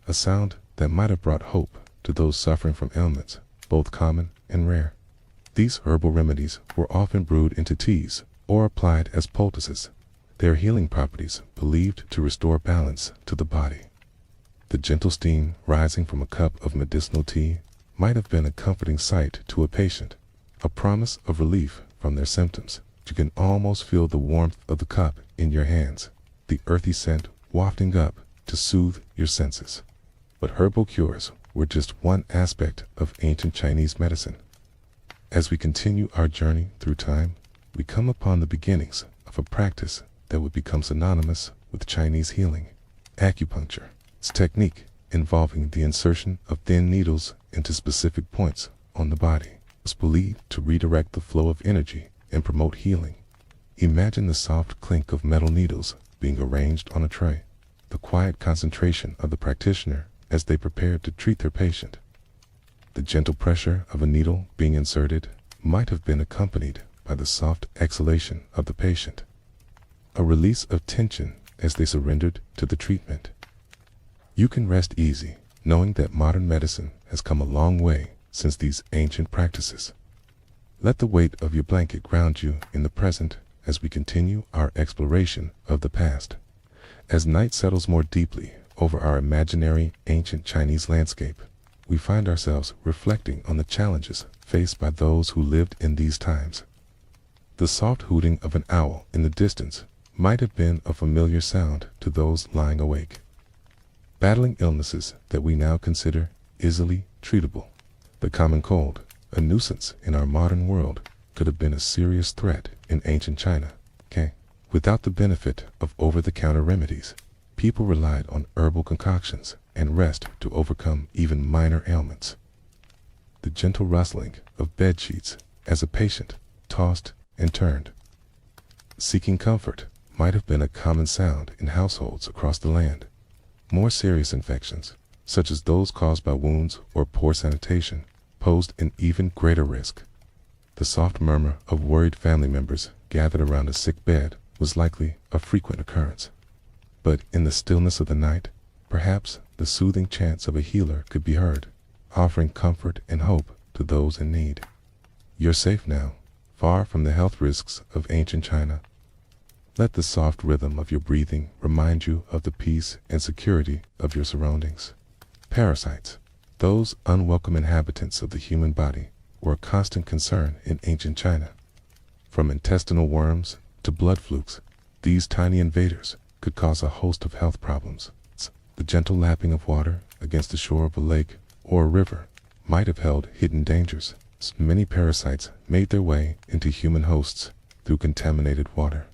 a sound that might have brought hope to those suffering from ailments, both common and rare. These herbal remedies were often brewed into teas or applied as poultices, their healing properties believed to restore balance to the body. The gentle steam rising from a cup of medicinal tea might have been a comforting sight to a patient, a promise of relief from their symptoms. You can almost feel the warmth of the cup in your hands, the earthy scent wafting up to soothe your senses. But herbal cures were just one aspect of ancient Chinese medicine. As we continue our journey through time, we come upon the beginnings of a practice that would become synonymous with Chinese healing: acupuncture. Its technique, involving the insertion of thin needles into specific points on the body, was believed to redirect the flow of energy and promote healing. Imagine the soft clink of metal needles being arranged on a tray, the quiet concentration of the practitioner as they prepared to treat their patient. The gentle pressure of a needle being inserted might have been accompanied by the soft exhalation of the patient, a release of tension as they surrendered to the treatment. You can rest easy, knowing that modern medicine has come a long way since these ancient practices. Let the weight of your blanket ground you in the present as we continue our exploration of the past. As night settles more deeply over our imaginary ancient Chinese landscape, we find ourselves reflecting on the challenges faced by those who lived in these times. The soft hooting of an owl in the distance might have been a familiar sound to those lying awake, battling illnesses that we now consider easily treatable: the common cold, a nuisance in our modern world could have been a serious threat in ancient China. Okay? Without the benefit of over-the-counter remedies, people relied on herbal concoctions and rest to overcome even minor ailments. The gentle rustling of bed sheets as a patient tossed and turned, seeking comfort, might have been a common sound in households across the land. More serious infections, such as those caused by wounds or poor sanitation, posed an even greater risk. The soft murmur of worried family members gathered around a sick bed was likely a frequent occurrence. But in the stillness of the night, perhaps the soothing chants of a healer could be heard, offering comfort and hope to those in need. You're safe now, far from the health risks of ancient China. Let the soft rhythm of your breathing remind you of the peace and security of your surroundings. Parasites, those unwelcome inhabitants of the human body, were a constant concern in ancient China. From intestinal worms to blood flukes, these tiny invaders could cause a host of health problems. The gentle lapping of water against the shore of a lake or a river might have held hidden dangers. Many parasites made their way into human hosts through contaminated water.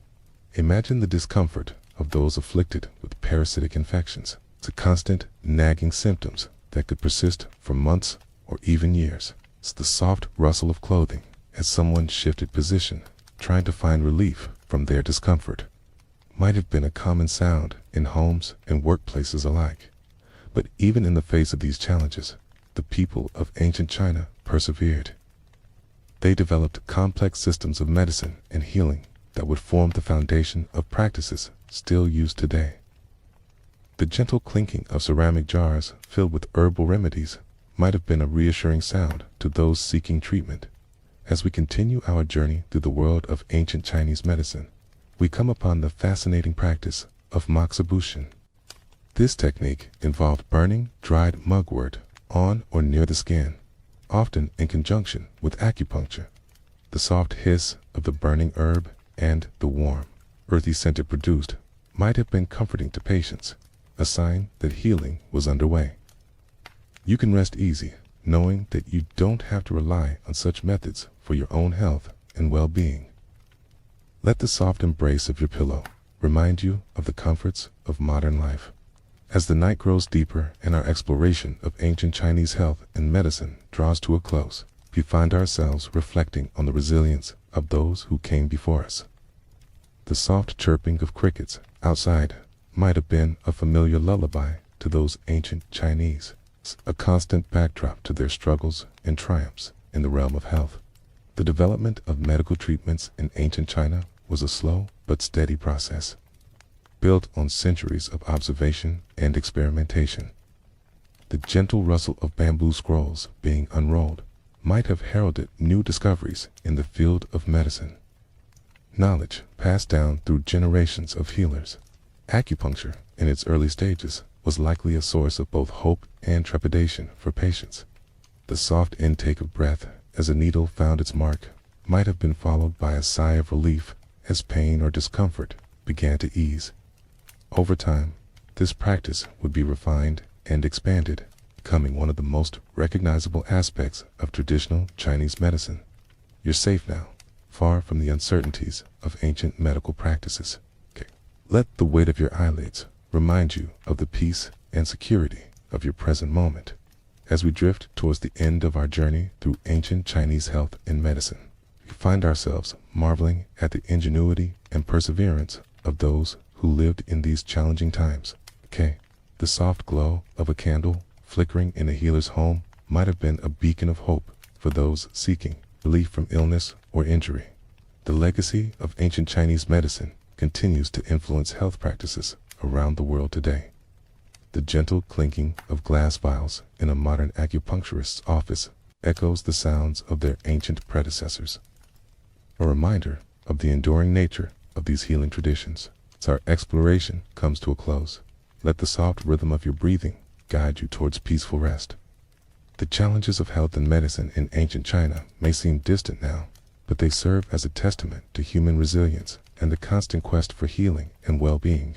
Imagine the discomfort of those afflicted with parasitic infections. The constant nagging symptoms that could persist for months or even years. It's the soft rustle of clothing as someone shifted position, trying to find relief from their discomfort, might have been a common sound in homes and workplaces alike. But even in the face of these challenges, the people of ancient China persevered. They developed complex systems of medicine and healing that would form the foundation of practices still used today. The gentle clinking of ceramic jars filled with herbal remedies might have been a reassuring sound to those seeking treatment. As we continue our journey through the world of ancient Chinese medicine, we come upon the fascinating practice of moxibustion. This technique involved burning dried mugwort on or near the skin, often in conjunction with acupuncture. The soft hiss of the burning herb and the warm, earthy scent it produced might have been comforting to patients, a sign that healing was underway. You can rest easy, knowing that you don't have to rely on such methods for your own health and well-being. Let the soft embrace of your pillow remind you of the comforts of modern life. As the night grows deeper and our exploration of ancient Chinese health and medicine draws to a close, we find ourselves reflecting on the resilience of those who came before us. The soft chirping of crickets outside might have been a familiar lullaby to those ancient Chinese, a constant backdrop to their struggles and triumphs in the realm of health. The development of medical treatments in ancient China was a slow but steady process, built on centuries of observation and experimentation. The gentle rustle of bamboo scrolls being unrolled might have heralded new discoveries in the field of medicine. Knowledge passed down through generations of healers. Acupuncture, in its early stages, was likely a source of both hope and trepidation for patients. The soft intake of breath as a needle found its mark might have been followed by a sigh of relief as pain or discomfort began to ease. Over time, this practice would be refined and expanded, becoming one of the most recognizable aspects of traditional Chinese medicine. You're safe now, far from the uncertainties of ancient medical practices. Let the weight of your eyelids remind you of the peace and security of your present moment as we drift towards the end of our journey through ancient Chinese health and medicine. We find ourselves marveling at the ingenuity and perseverance of those who lived in these challenging times. The soft glow of a candle flickering in a healer's home might have been a beacon of hope for those seeking relief from illness or injury. The legacy of ancient Chinese medicine continues to influence health practices around the world today. The gentle clinking of glass vials in a modern acupuncturist's office echoes the sounds of their ancient predecessors, a reminder of the enduring nature of these healing traditions. As our exploration comes to a close, let the soft rhythm of your breathing guide you towards peaceful rest. The challenges of health and medicine in ancient China may seem distant now, but they serve as a testament to human resilience and the constant quest for healing and well-being.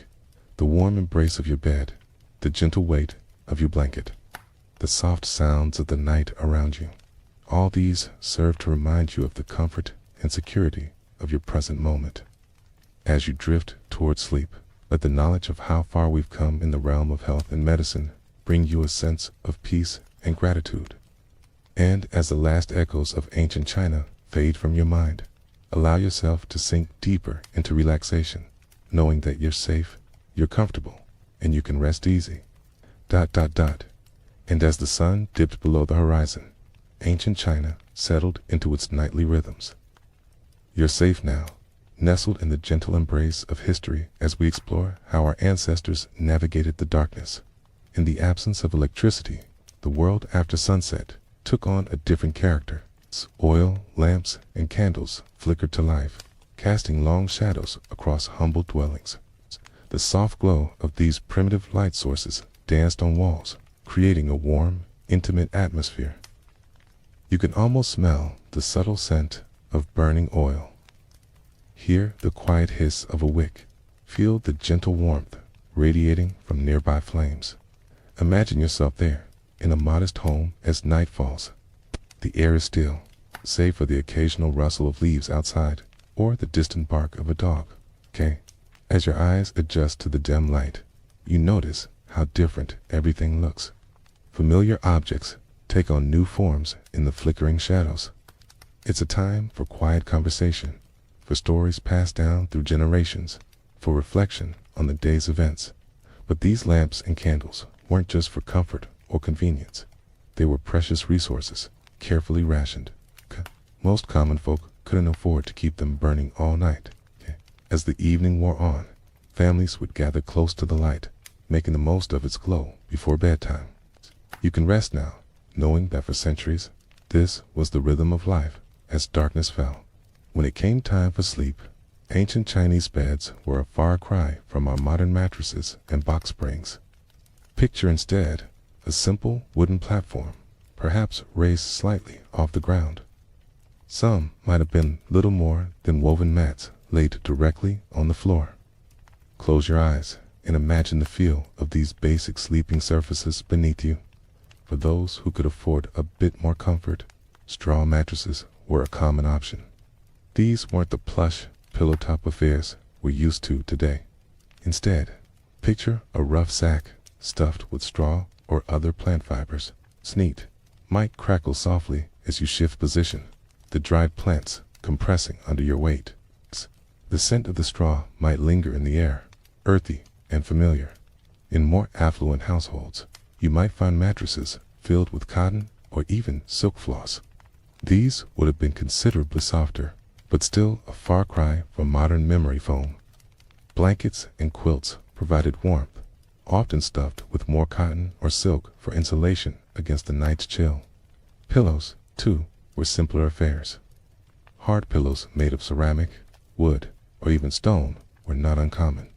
The warm embrace of your bed, the gentle weight of your blanket, the soft sounds of the night around you, All these serve to remind you of the comfort and security of your present moment. As you drift towards sleep, let the knowledge of how far we've come in the realm of health and medicine bring you a sense of peace and gratitude. And as the last echoes of ancient China fade from your mind, allow yourself to sink deeper into relaxation, knowing that you're safe, you're comfortable, and you can rest easy. And as the sun dipped below the horizon, ancient China settled into its nightly rhythms. You're safe now, nestled in the gentle embrace of history as we explore how our ancestors navigated the darkness. In the absence of electricity, the world after sunset took on a different character. Oil, lamps, and candles flickered to life, casting long shadows across humble dwellings. The soft glow of these primitive light sources danced on walls, creating a warm, intimate atmosphere. You can almost smell the subtle scent of burning oil. Hear the quiet hiss of a wick. Feel the gentle warmth radiating from nearby flames. Imagine yourself there, in a modest home as night falls. The air is still, save for the occasional rustle of leaves outside or the distant bark of a dog. As your eyes adjust to the dim light, you notice how different everything looks. Familiar objects take on new forms in the flickering shadows. It's a time for quiet conversation, for stories passed down through generations, for reflection on the day's events. But these lamps and candles weren't just for comfort or convenience. They were precious resources, carefully rationed. Most common folk couldn't afford to keep them burning all night. As the evening wore on, families would gather close to the light, making the most of its glow before bedtime. You can rest now, knowing that for centuries, this was the rhythm of life as darkness fell. When it came time for sleep, ancient Chinese beds were a far cry from our modern mattresses and box springs. Picture instead a simple wooden platform, perhaps raised slightly off the ground. Some might have been little more than woven mats laid directly on the floor. Close your eyes and imagine the feel of these basic sleeping surfaces beneath you. For those who could afford a bit more comfort, straw mattresses were a common option. These weren't the plush, pillow-top affairs we're used to today. Instead, picture a rough sack stuffed with straw or other plant fibers. Sneat might crackle softly as you shift position, the dried plants compressing under your weight. The scent of the straw might linger in the air, earthy and familiar. In more affluent households, you might find mattresses filled with cotton or even silk floss. These would have been considerably softer, but still a far cry from modern memory foam. Blankets and quilts provided warmth, often stuffed with more cotton or silk for insulation against the night's chill. Pillows, too, were simpler affairs. Hard pillows made of ceramic, wood, or even stone were not uncommon.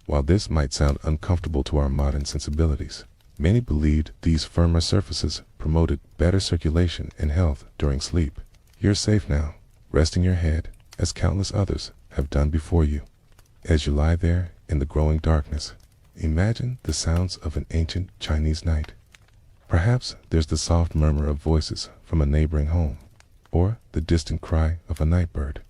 While this might sound uncomfortable to our modern sensibilities, many believed these firmer surfaces promoted better circulation and health during sleep. You're safe now, resting your head as countless others have done before you. As you lie there in the growing darkness, imagine the sounds of an ancient Chinese night. Perhaps there's the soft murmur of voices from a neighboring home, or the distant cry of a night bird.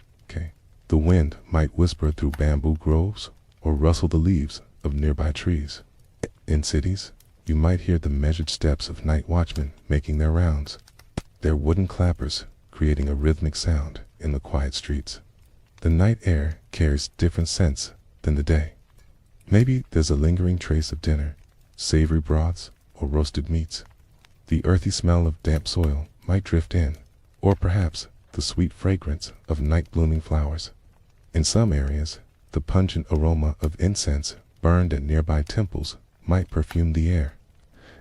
The wind might whisper through bamboo groves or rustle the leaves of nearby trees. In cities, you might hear the measured steps of night watchmen making their rounds, their wooden clappers creating a rhythmic sound in the quiet streets. The night air carries different scents than the day. Maybe there's a lingering trace of dinner, savory broths, or roasted meats. The earthy smell of damp soil might drift in, or perhaps the sweet fragrance of night-blooming flowers. In some areas, the pungent aroma of incense burned at nearby temples might perfume the air.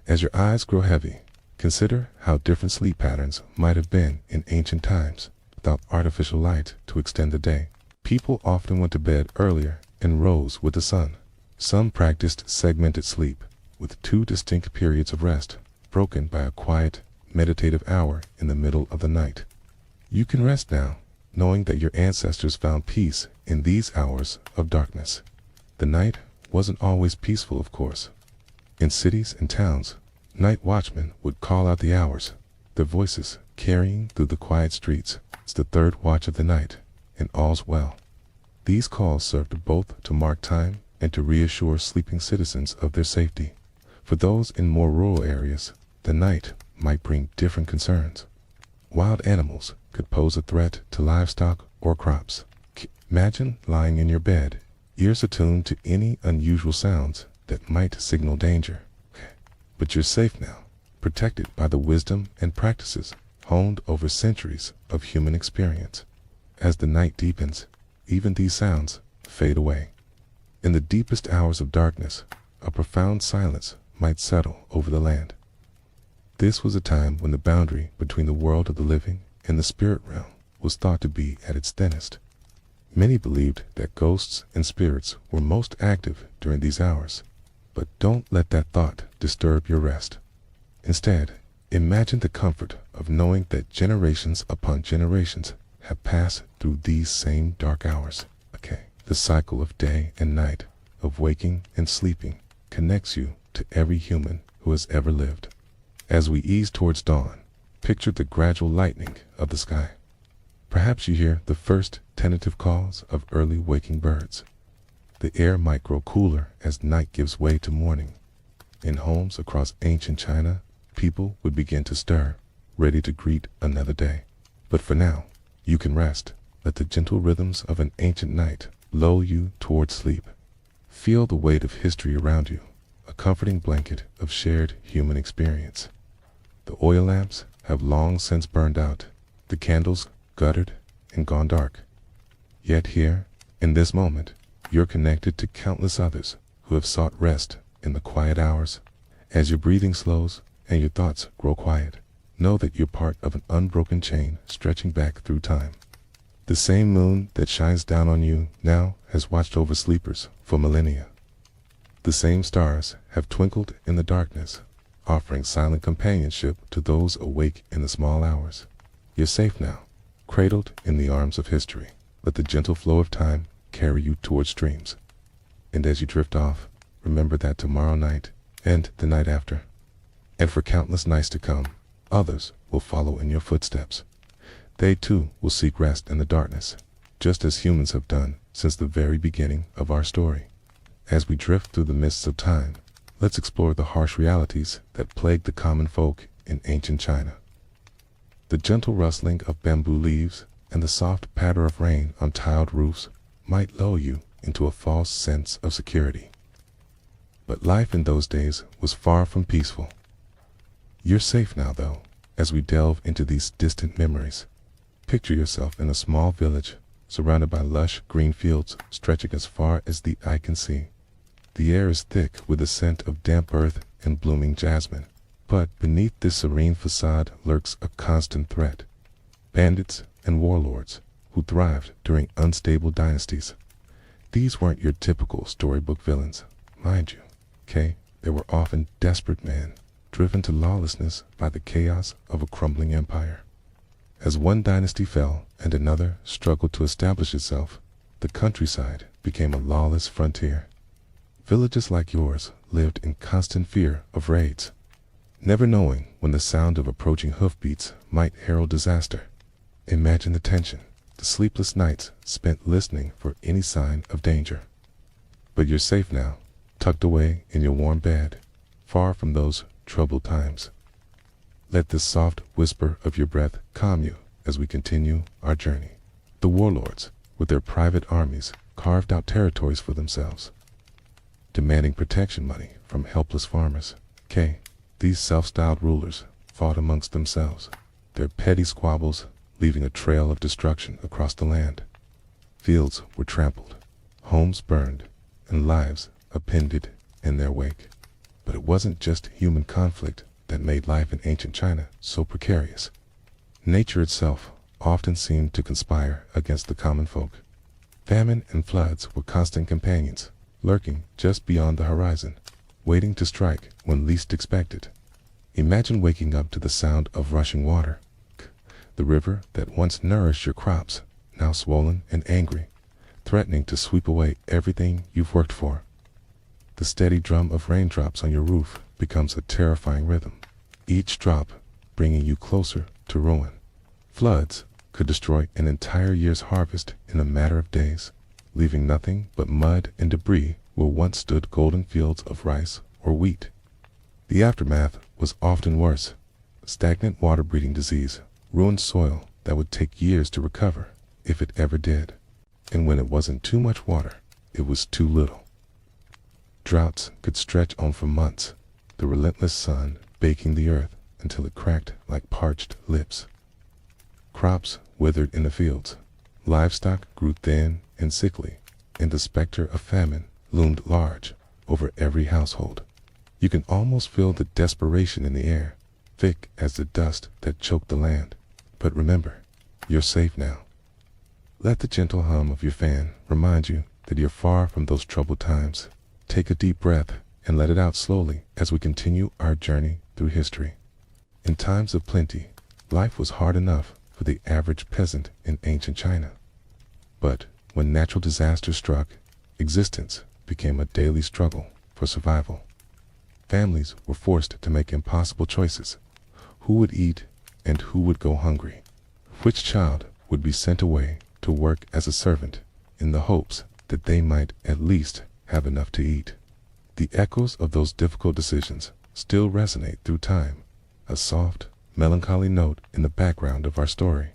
As your eyes grow heavy, consider how different sleep patterns might have been in ancient times without artificial light to extend the day. People often went to bed earlier and rose with the sun. Some practiced segmented sleep, with 2 distinct periods of rest, broken by a quiet, meditative hour in the middle of the night. You can rest now, knowing that your ancestors found peace in these hours of darkness. The night wasn't always peaceful, of course. In cities and towns, night watchmen would call out the hours, their voices carrying through the quiet streets. It's the third watch of the night, and all's well. These calls served both to mark time and to reassure sleeping citizens of their safety. For those in more rural areas, the night might bring different concerns. Wild animals could pose a threat to livestock or crops. Imagine lying in your bed, ears attuned to any unusual sounds that might signal danger. But you're safe now, protected by the wisdom and practices honed over centuries of human experience. As the night deepens, even these sounds fade away. In the deepest hours of darkness, a profound silence might settle over the land. This was a time when the boundary between the world of the living and the spirit realm was thought to be at its thinnest. Many believed that ghosts and spirits were most active during these hours, but don't let that thought disturb your rest. Instead, imagine the comfort of knowing that generations upon generations have passed through these same dark hours. The cycle of day and night, of waking and sleeping, connects you to every human who has ever lived. As we ease towards dawn, picture the gradual lightening of the sky. Perhaps you hear the first tentative calls of early waking birds. The air might grow cooler as night gives way to morning. In homes across ancient China, people would begin to stir, ready to greet another day. But for now, you can rest. Let the gentle rhythms of an ancient night lull you toward sleep. Feel the weight of history around you, a comforting blanket of shared human experience. The oil lamps have long since burned out, the candles guttered and gone dark. Yet here, in this moment, you're connected to countless others who have sought rest in the quiet hours. As your breathing slows and your thoughts grow quiet, know that you're part of an unbroken chain stretching back through time. The same moon that shines down on you now has watched over sleepers for millennia. The same stars have twinkled in the darkness, offering silent companionship to those awake in the small hours. You're safe now, cradled in the arms of history. Let the gentle flow of time carry you towards dreams. And as you drift off, remember that tomorrow night and the night after, and for countless nights to come, others will follow in your footsteps. They too will seek rest in the darkness, just as humans have done since the very beginning of our story. As we drift through the mists of time, let's explore the harsh realities that plague the common folk in ancient China. The gentle rustling of bamboo leaves and the soft patter of rain on tiled roofs might lull you into a false sense of security. But life in those days was far from peaceful. You're safe now, though, as we delve into these distant memories. Picture yourself in a small village, surrounded by lush green fields stretching as far as the eye can see. The air is thick with the scent of damp earth and blooming jasmine. But beneath this serene facade lurks a constant threat. Bandits and warlords who thrived during unstable dynasties. These weren't your typical storybook villains, mind you. They were often desperate men, driven to lawlessness by the chaos of a crumbling empire. As one dynasty fell and another struggled to establish itself, the countryside became a lawless frontier. Villages like yours lived in constant fear of raids, never knowing when the sound of approaching hoofbeats might herald disaster. Imagine the tension, the sleepless nights spent listening for any sign of danger. But you're safe now, tucked away in your warm bed, far from those troubled times. Let this soft whisper of your breath calm you as we continue our journey. The warlords, with their private armies, carved out territories for themselves, demanding protection money from helpless farmers. These self-styled rulers fought amongst themselves, their petty squabbles leaving a trail of destruction across the land. Fields were trampled, homes burned, and lives appended in their wake. But it wasn't just human conflict that made life in ancient China so precarious. Nature itself often seemed to conspire against the common folk. Famine and floods were constant companions, lurking just beyond the horizon, waiting to strike when least expected. Imagine waking up to the sound of rushing water. The river that once nourished your crops, now swollen and angry, threatening to sweep away everything you've worked for. The steady drum of raindrops on your roof becomes a terrifying rhythm, each drop bringing you closer to ruin. Floods could destroy an entire year's harvest in a matter of days, leaving nothing but mud and debris where once stood golden fields of rice or wheat. The aftermath was often worse. Stagnant water-breeding disease ruined soil that would take years to recover, if it ever did. And when it wasn't too much water, it was too little. Droughts could stretch on for months, the relentless sun baking the earth until it cracked like parched lips. Crops withered in the fields, livestock grew thin and sickly, and the specter of famine loomed large over every household. You can almost feel the desperation in the air, thick as the dust that choked the land. But remember, you're safe now. Let the gentle hum of your fan remind you that you're far from those troubled times. Take a deep breath and let it out slowly as we continue our journey through history. In times of plenty, life was hard enough for the average peasant in ancient China. But when natural disaster struck, existence became a daily struggle for survival. Families were forced to make impossible choices. Who would eat and who would go hungry? Which child would be sent away to work as a servant in the hopes that they might at least have enough to eat? The echoes of those difficult decisions still resonate through time, a soft, melancholy note in the background of our story.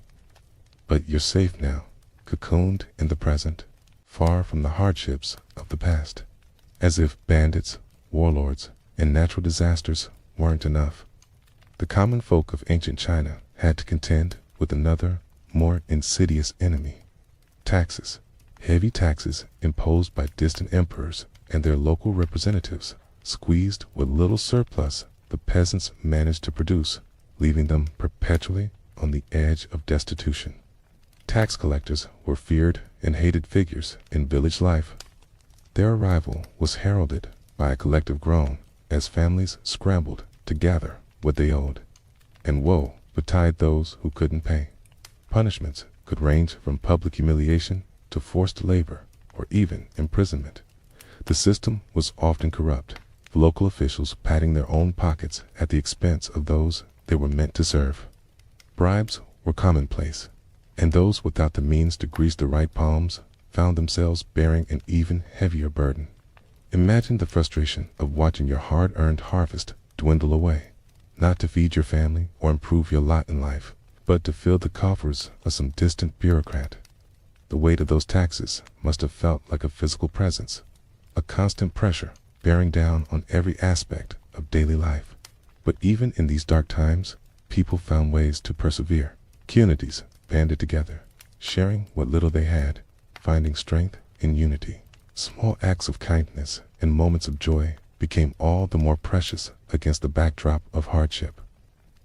But you're safe now, cocooned in the present, far from the hardships of the past. As if bandits, warlords, and natural disasters weren't enough, the common folk of ancient China had to contend with another, more insidious enemy: taxes. Heavy taxes imposed by distant emperors and their local representatives squeezed what little surplus the peasants managed to produce, leaving them perpetually on the edge of destitution. Tax collectors were feared and hated figures in village life. Their arrival was heralded by a collective groan as families scrambled to gather what they owed. And woe betide those who couldn't pay. Punishments could range from public humiliation to forced labor or even imprisonment. The system was often corrupt, local officials padding their own pockets at the expense of those they were meant to serve. Bribes were commonplace, and those without the means to grease the right palms found themselves bearing an even heavier burden. Imagine the frustration of watching your hard-earned harvest dwindle away, not to feed your family or improve your lot in life, but to fill the coffers of some distant bureaucrat. The weight of those taxes must have felt like a physical presence, a constant pressure bearing down on every aspect of daily life. But even in these dark times, people found ways to persevere. Communities banded together, sharing what little they had, finding strength in unity. Small acts of kindness and moments of joy became all the more precious against the backdrop of hardship.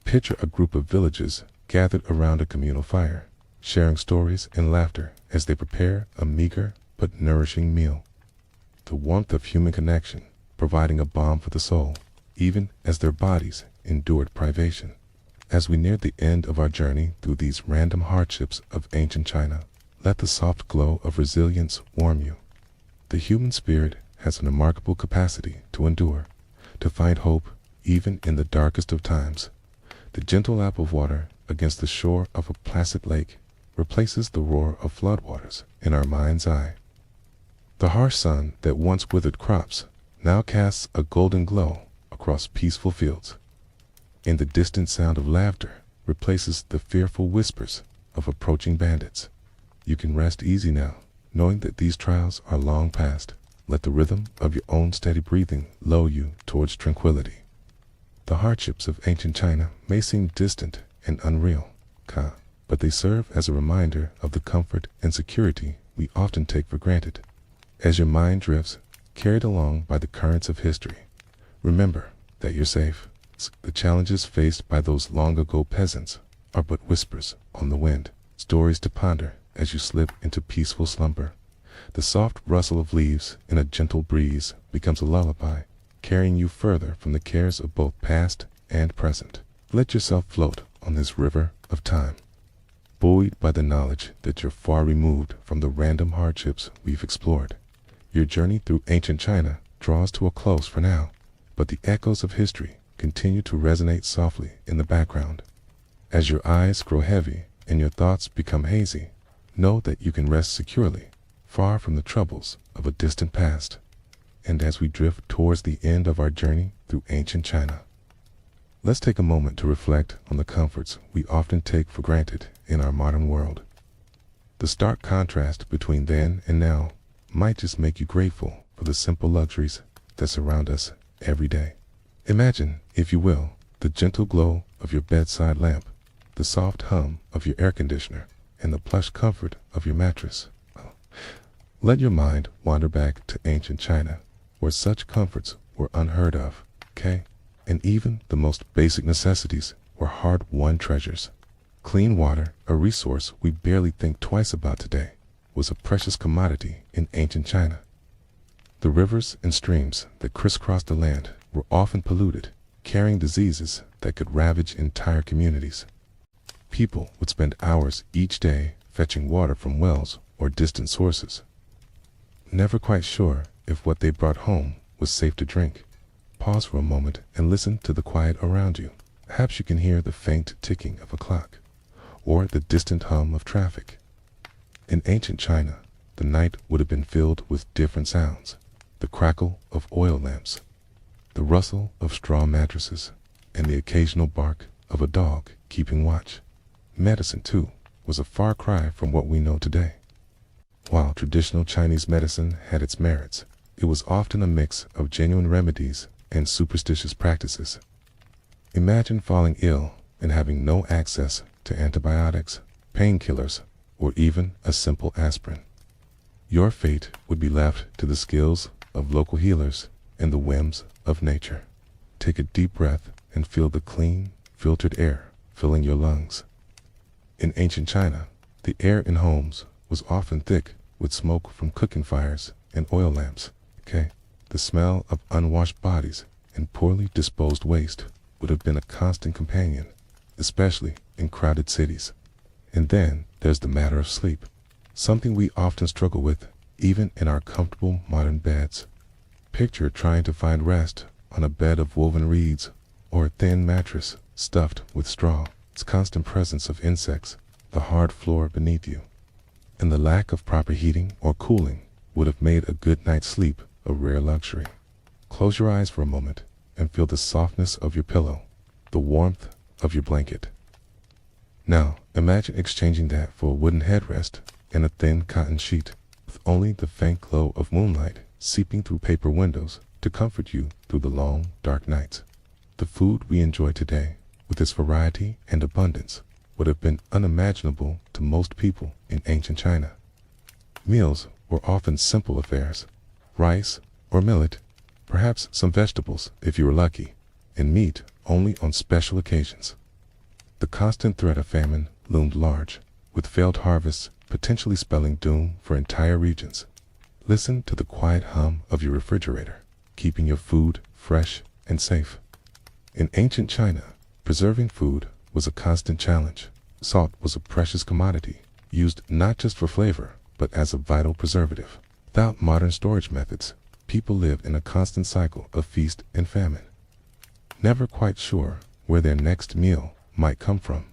Picture a group of villagers gathered around a communal fire, sharing stories and laughter as they prepare a meager but nourishing meal. The warmth of human connection providing a balm for the soul, even as their bodies endured privation. As we near the end of our journey through these random hardships of ancient China, let the soft glow of resilience warm you. The human spirit has a remarkable capacity to endure, to find hope even in the darkest of times. The gentle lap of water against the shore of a placid lake replaces the roar of floodwaters in our mind's eye. The harsh sun that once withered crops now casts a golden glow across peaceful fields, and the distant sound of laughter replaces the fearful whispers of approaching bandits. You can rest easy now, knowing that these trials are long past. Let the rhythm of your own steady breathing lull you towards tranquility. The hardships of ancient China may seem distant and unreal, but they serve as a reminder of the comfort and security we often take for granted. As your mind drifts, carried along by the currents of history, remember that you're safe. The challenges faced by those long-ago peasants are but whispers on the wind, stories to ponder as you slip into peaceful slumber. The soft rustle of leaves in a gentle breeze becomes a lullaby, carrying you further from the cares of both past and present. Let yourself float on this river of time, buoyed by the knowledge that you're far removed from the random hardships we've explored. Your journey through ancient China draws to a close for now, but the echoes of history continue to resonate softly in the background. As your eyes grow heavy and your thoughts become hazy, know that you can rest securely, far from the troubles of a distant past. And as we drift towards the end of our journey through ancient China, let's take a moment to reflect on the comforts we often take for granted in our modern world. The stark contrast between then and now might just make you grateful for the simple luxuries that surround us every day. Imagine, if you will, the gentle glow of your bedside lamp, the soft hum of your air conditioner, and the plush comfort of your mattress. Let your mind wander back to ancient China, where such comforts were unheard of, okay? And even the most basic necessities were hard-won treasures. Clean water, a resource we barely think twice about today, was a precious commodity in ancient China. The rivers and streams that crisscrossed the land were often polluted, carrying diseases that could ravage entire communities. People would spend hours each day fetching water from wells or distant sources, never quite sure if what they brought home was safe to drink. Pause for a moment and listen to the quiet around you. Perhaps you can hear the faint ticking of a clock, or the distant hum of traffic. In ancient China, the night would have been filled with different sounds: the crackle of oil lamps, the rustle of straw mattresses, and the occasional bark of a dog keeping watch. Medicine, too, was a far cry from what we know today. While traditional Chinese medicine had its merits, it was often a mix of genuine remedies and superstitious practices. Imagine falling ill and having no access to antibiotics, painkillers, or even a simple aspirin. Your fate would be left to the skills of local healers and the whims of nature. Take a deep breath and feel the clean, filtered air filling your lungs. In ancient China, the air in homes was often thick with smoke from cooking fires and oil lamps. Okay, the smell of unwashed bodies and poorly disposed waste would have been a constant companion, especially in crowded cities. And then there's the matter of sleep, something we often struggle with, even in our comfortable modern beds. Picture trying to find rest on a bed of woven reeds or a thin mattress stuffed with straw. Its constant presence of insects, the hard floor beneath you, and the lack of proper heating or cooling would have made a good night's sleep a rare luxury. Close your eyes for a moment and feel the softness of your pillow, the warmth of your blanket. Now, imagine exchanging that for a wooden headrest and a thin cotton sheet, with only the faint glow of moonlight seeping through paper windows to comfort you through the long, dark nights. The food we enjoy today, with its variety and abundance, would have been unimaginable to most people in ancient China. Meals were often simple affairs: rice or millet, perhaps some vegetables if you were lucky, and meat only on special occasions. The constant threat of famine loomed large, with failed harvests potentially spelling doom for entire regions. Listen to the quiet hum of your refrigerator, keeping your food fresh and safe. In ancient China, preserving food was a constant challenge. Salt was a precious commodity, used not just for flavor, but as a vital preservative. Without modern storage methods, people lived in a constant cycle of feast and famine, never quite sure where their next meal might come from.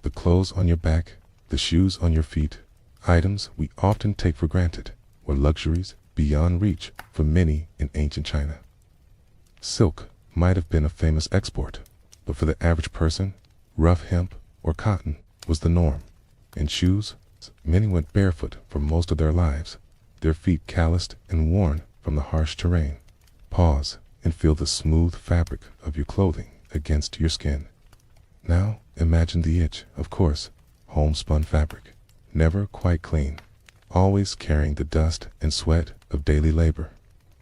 The clothes on your back, the shoes on your feet, items we often take for granted, were luxuries beyond reach for many in ancient China. Silk might have been a famous export, but for the average person, rough hemp or cotton was the norm. And shoes, many went barefoot for most of their lives, their feet calloused and worn from the harsh terrain. Pause and feel the smooth fabric of your clothing against your skin. Now imagine the itch of coarse, homespun fabric, never quite clean, always carrying the dust and sweat of daily labor.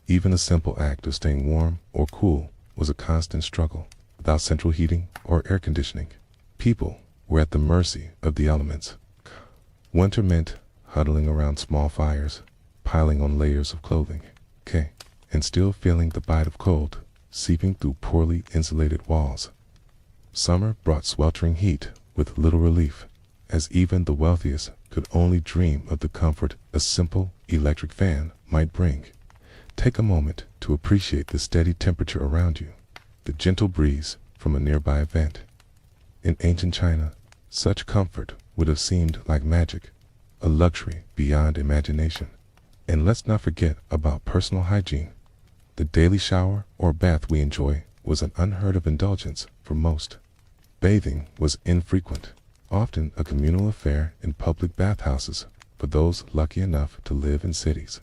Even the simple act of staying warm or cool was a constant struggle. Without central heating or air conditioning, people were at the mercy of the elements. Winter meant huddling around small fires, piling on layers of clothing, and still feeling the bite of cold seeping through poorly insulated walls. Summer brought sweltering heat with little relief, as even the wealthiest could only dream of the comfort a simple electric fan might bring. Take a moment to appreciate the steady temperature around you, the gentle breeze from a nearby vent. In ancient China, Such comfort would have seemed like magic, a luxury beyond imagination. And let's not forget about personal hygiene. The daily shower or bath we enjoy was an unheard of indulgence for most. Bathing was infrequent, often a communal affair in public bathhouses for those lucky enough to live in cities.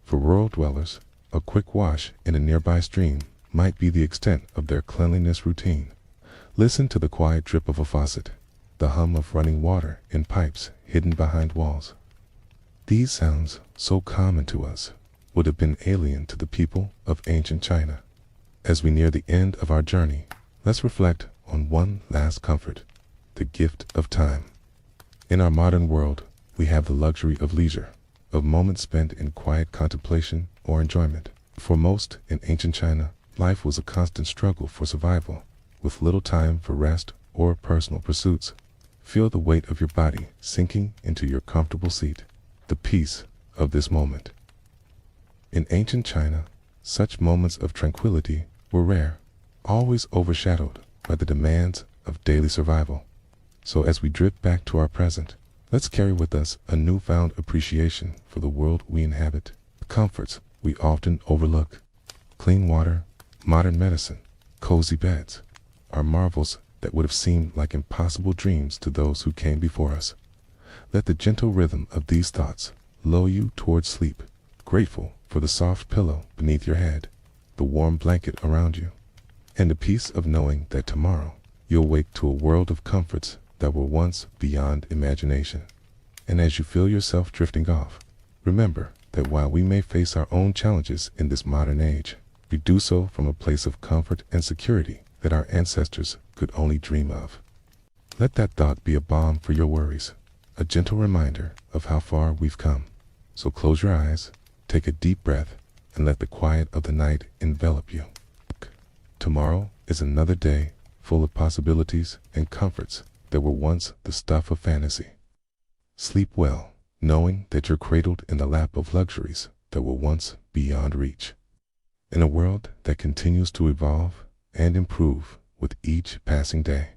For rural dwellers, a quick wash in a nearby stream might be the extent of their cleanliness routine. Listen to the quiet drip of a faucet, the hum of running water in pipes hidden behind walls. These sounds, so common to us, would have been alien to the people of ancient China. As we near the end of our journey, let's reflect on one last comfort, the gift of time. In our modern world, we have the luxury of leisure, of moments spent in quiet contemplation or enjoyment. For most in ancient China, life was a constant struggle for survival, with little time for rest or personal pursuits. Feel the weight of your body sinking into your comfortable seat, the peace of this moment. In ancient China, such moments of tranquility were rare, always overshadowed by the demands of daily survival. So as we drift back to our present, let's carry with us a newfound appreciation for the world we inhabit, the comforts we often overlook. Clean water, modern medicine, cozy beds are marvels that would have seemed like impossible dreams to those who came before us. Let the gentle rhythm of these thoughts lull you towards sleep, grateful for the soft pillow beneath your head, the warm blanket around you, and the peace of knowing that tomorrow you'll wake to a world of comforts that were once beyond imagination. And as you feel yourself drifting off, remember that while we may face our own challenges in this modern age, we do so from a place of comfort and security that our ancestors could only dream of. Let that thought be a balm for your worries, a gentle reminder of how far we've come. So close your eyes, take a deep breath, and let the quiet of the night envelop you. Tomorrow is another day full of possibilities and comforts that were once the stuff of fantasy. Sleep well, knowing that you're cradled in the lap of luxuries that were once beyond reach. In a world that continues to evolve and improve with each passing day.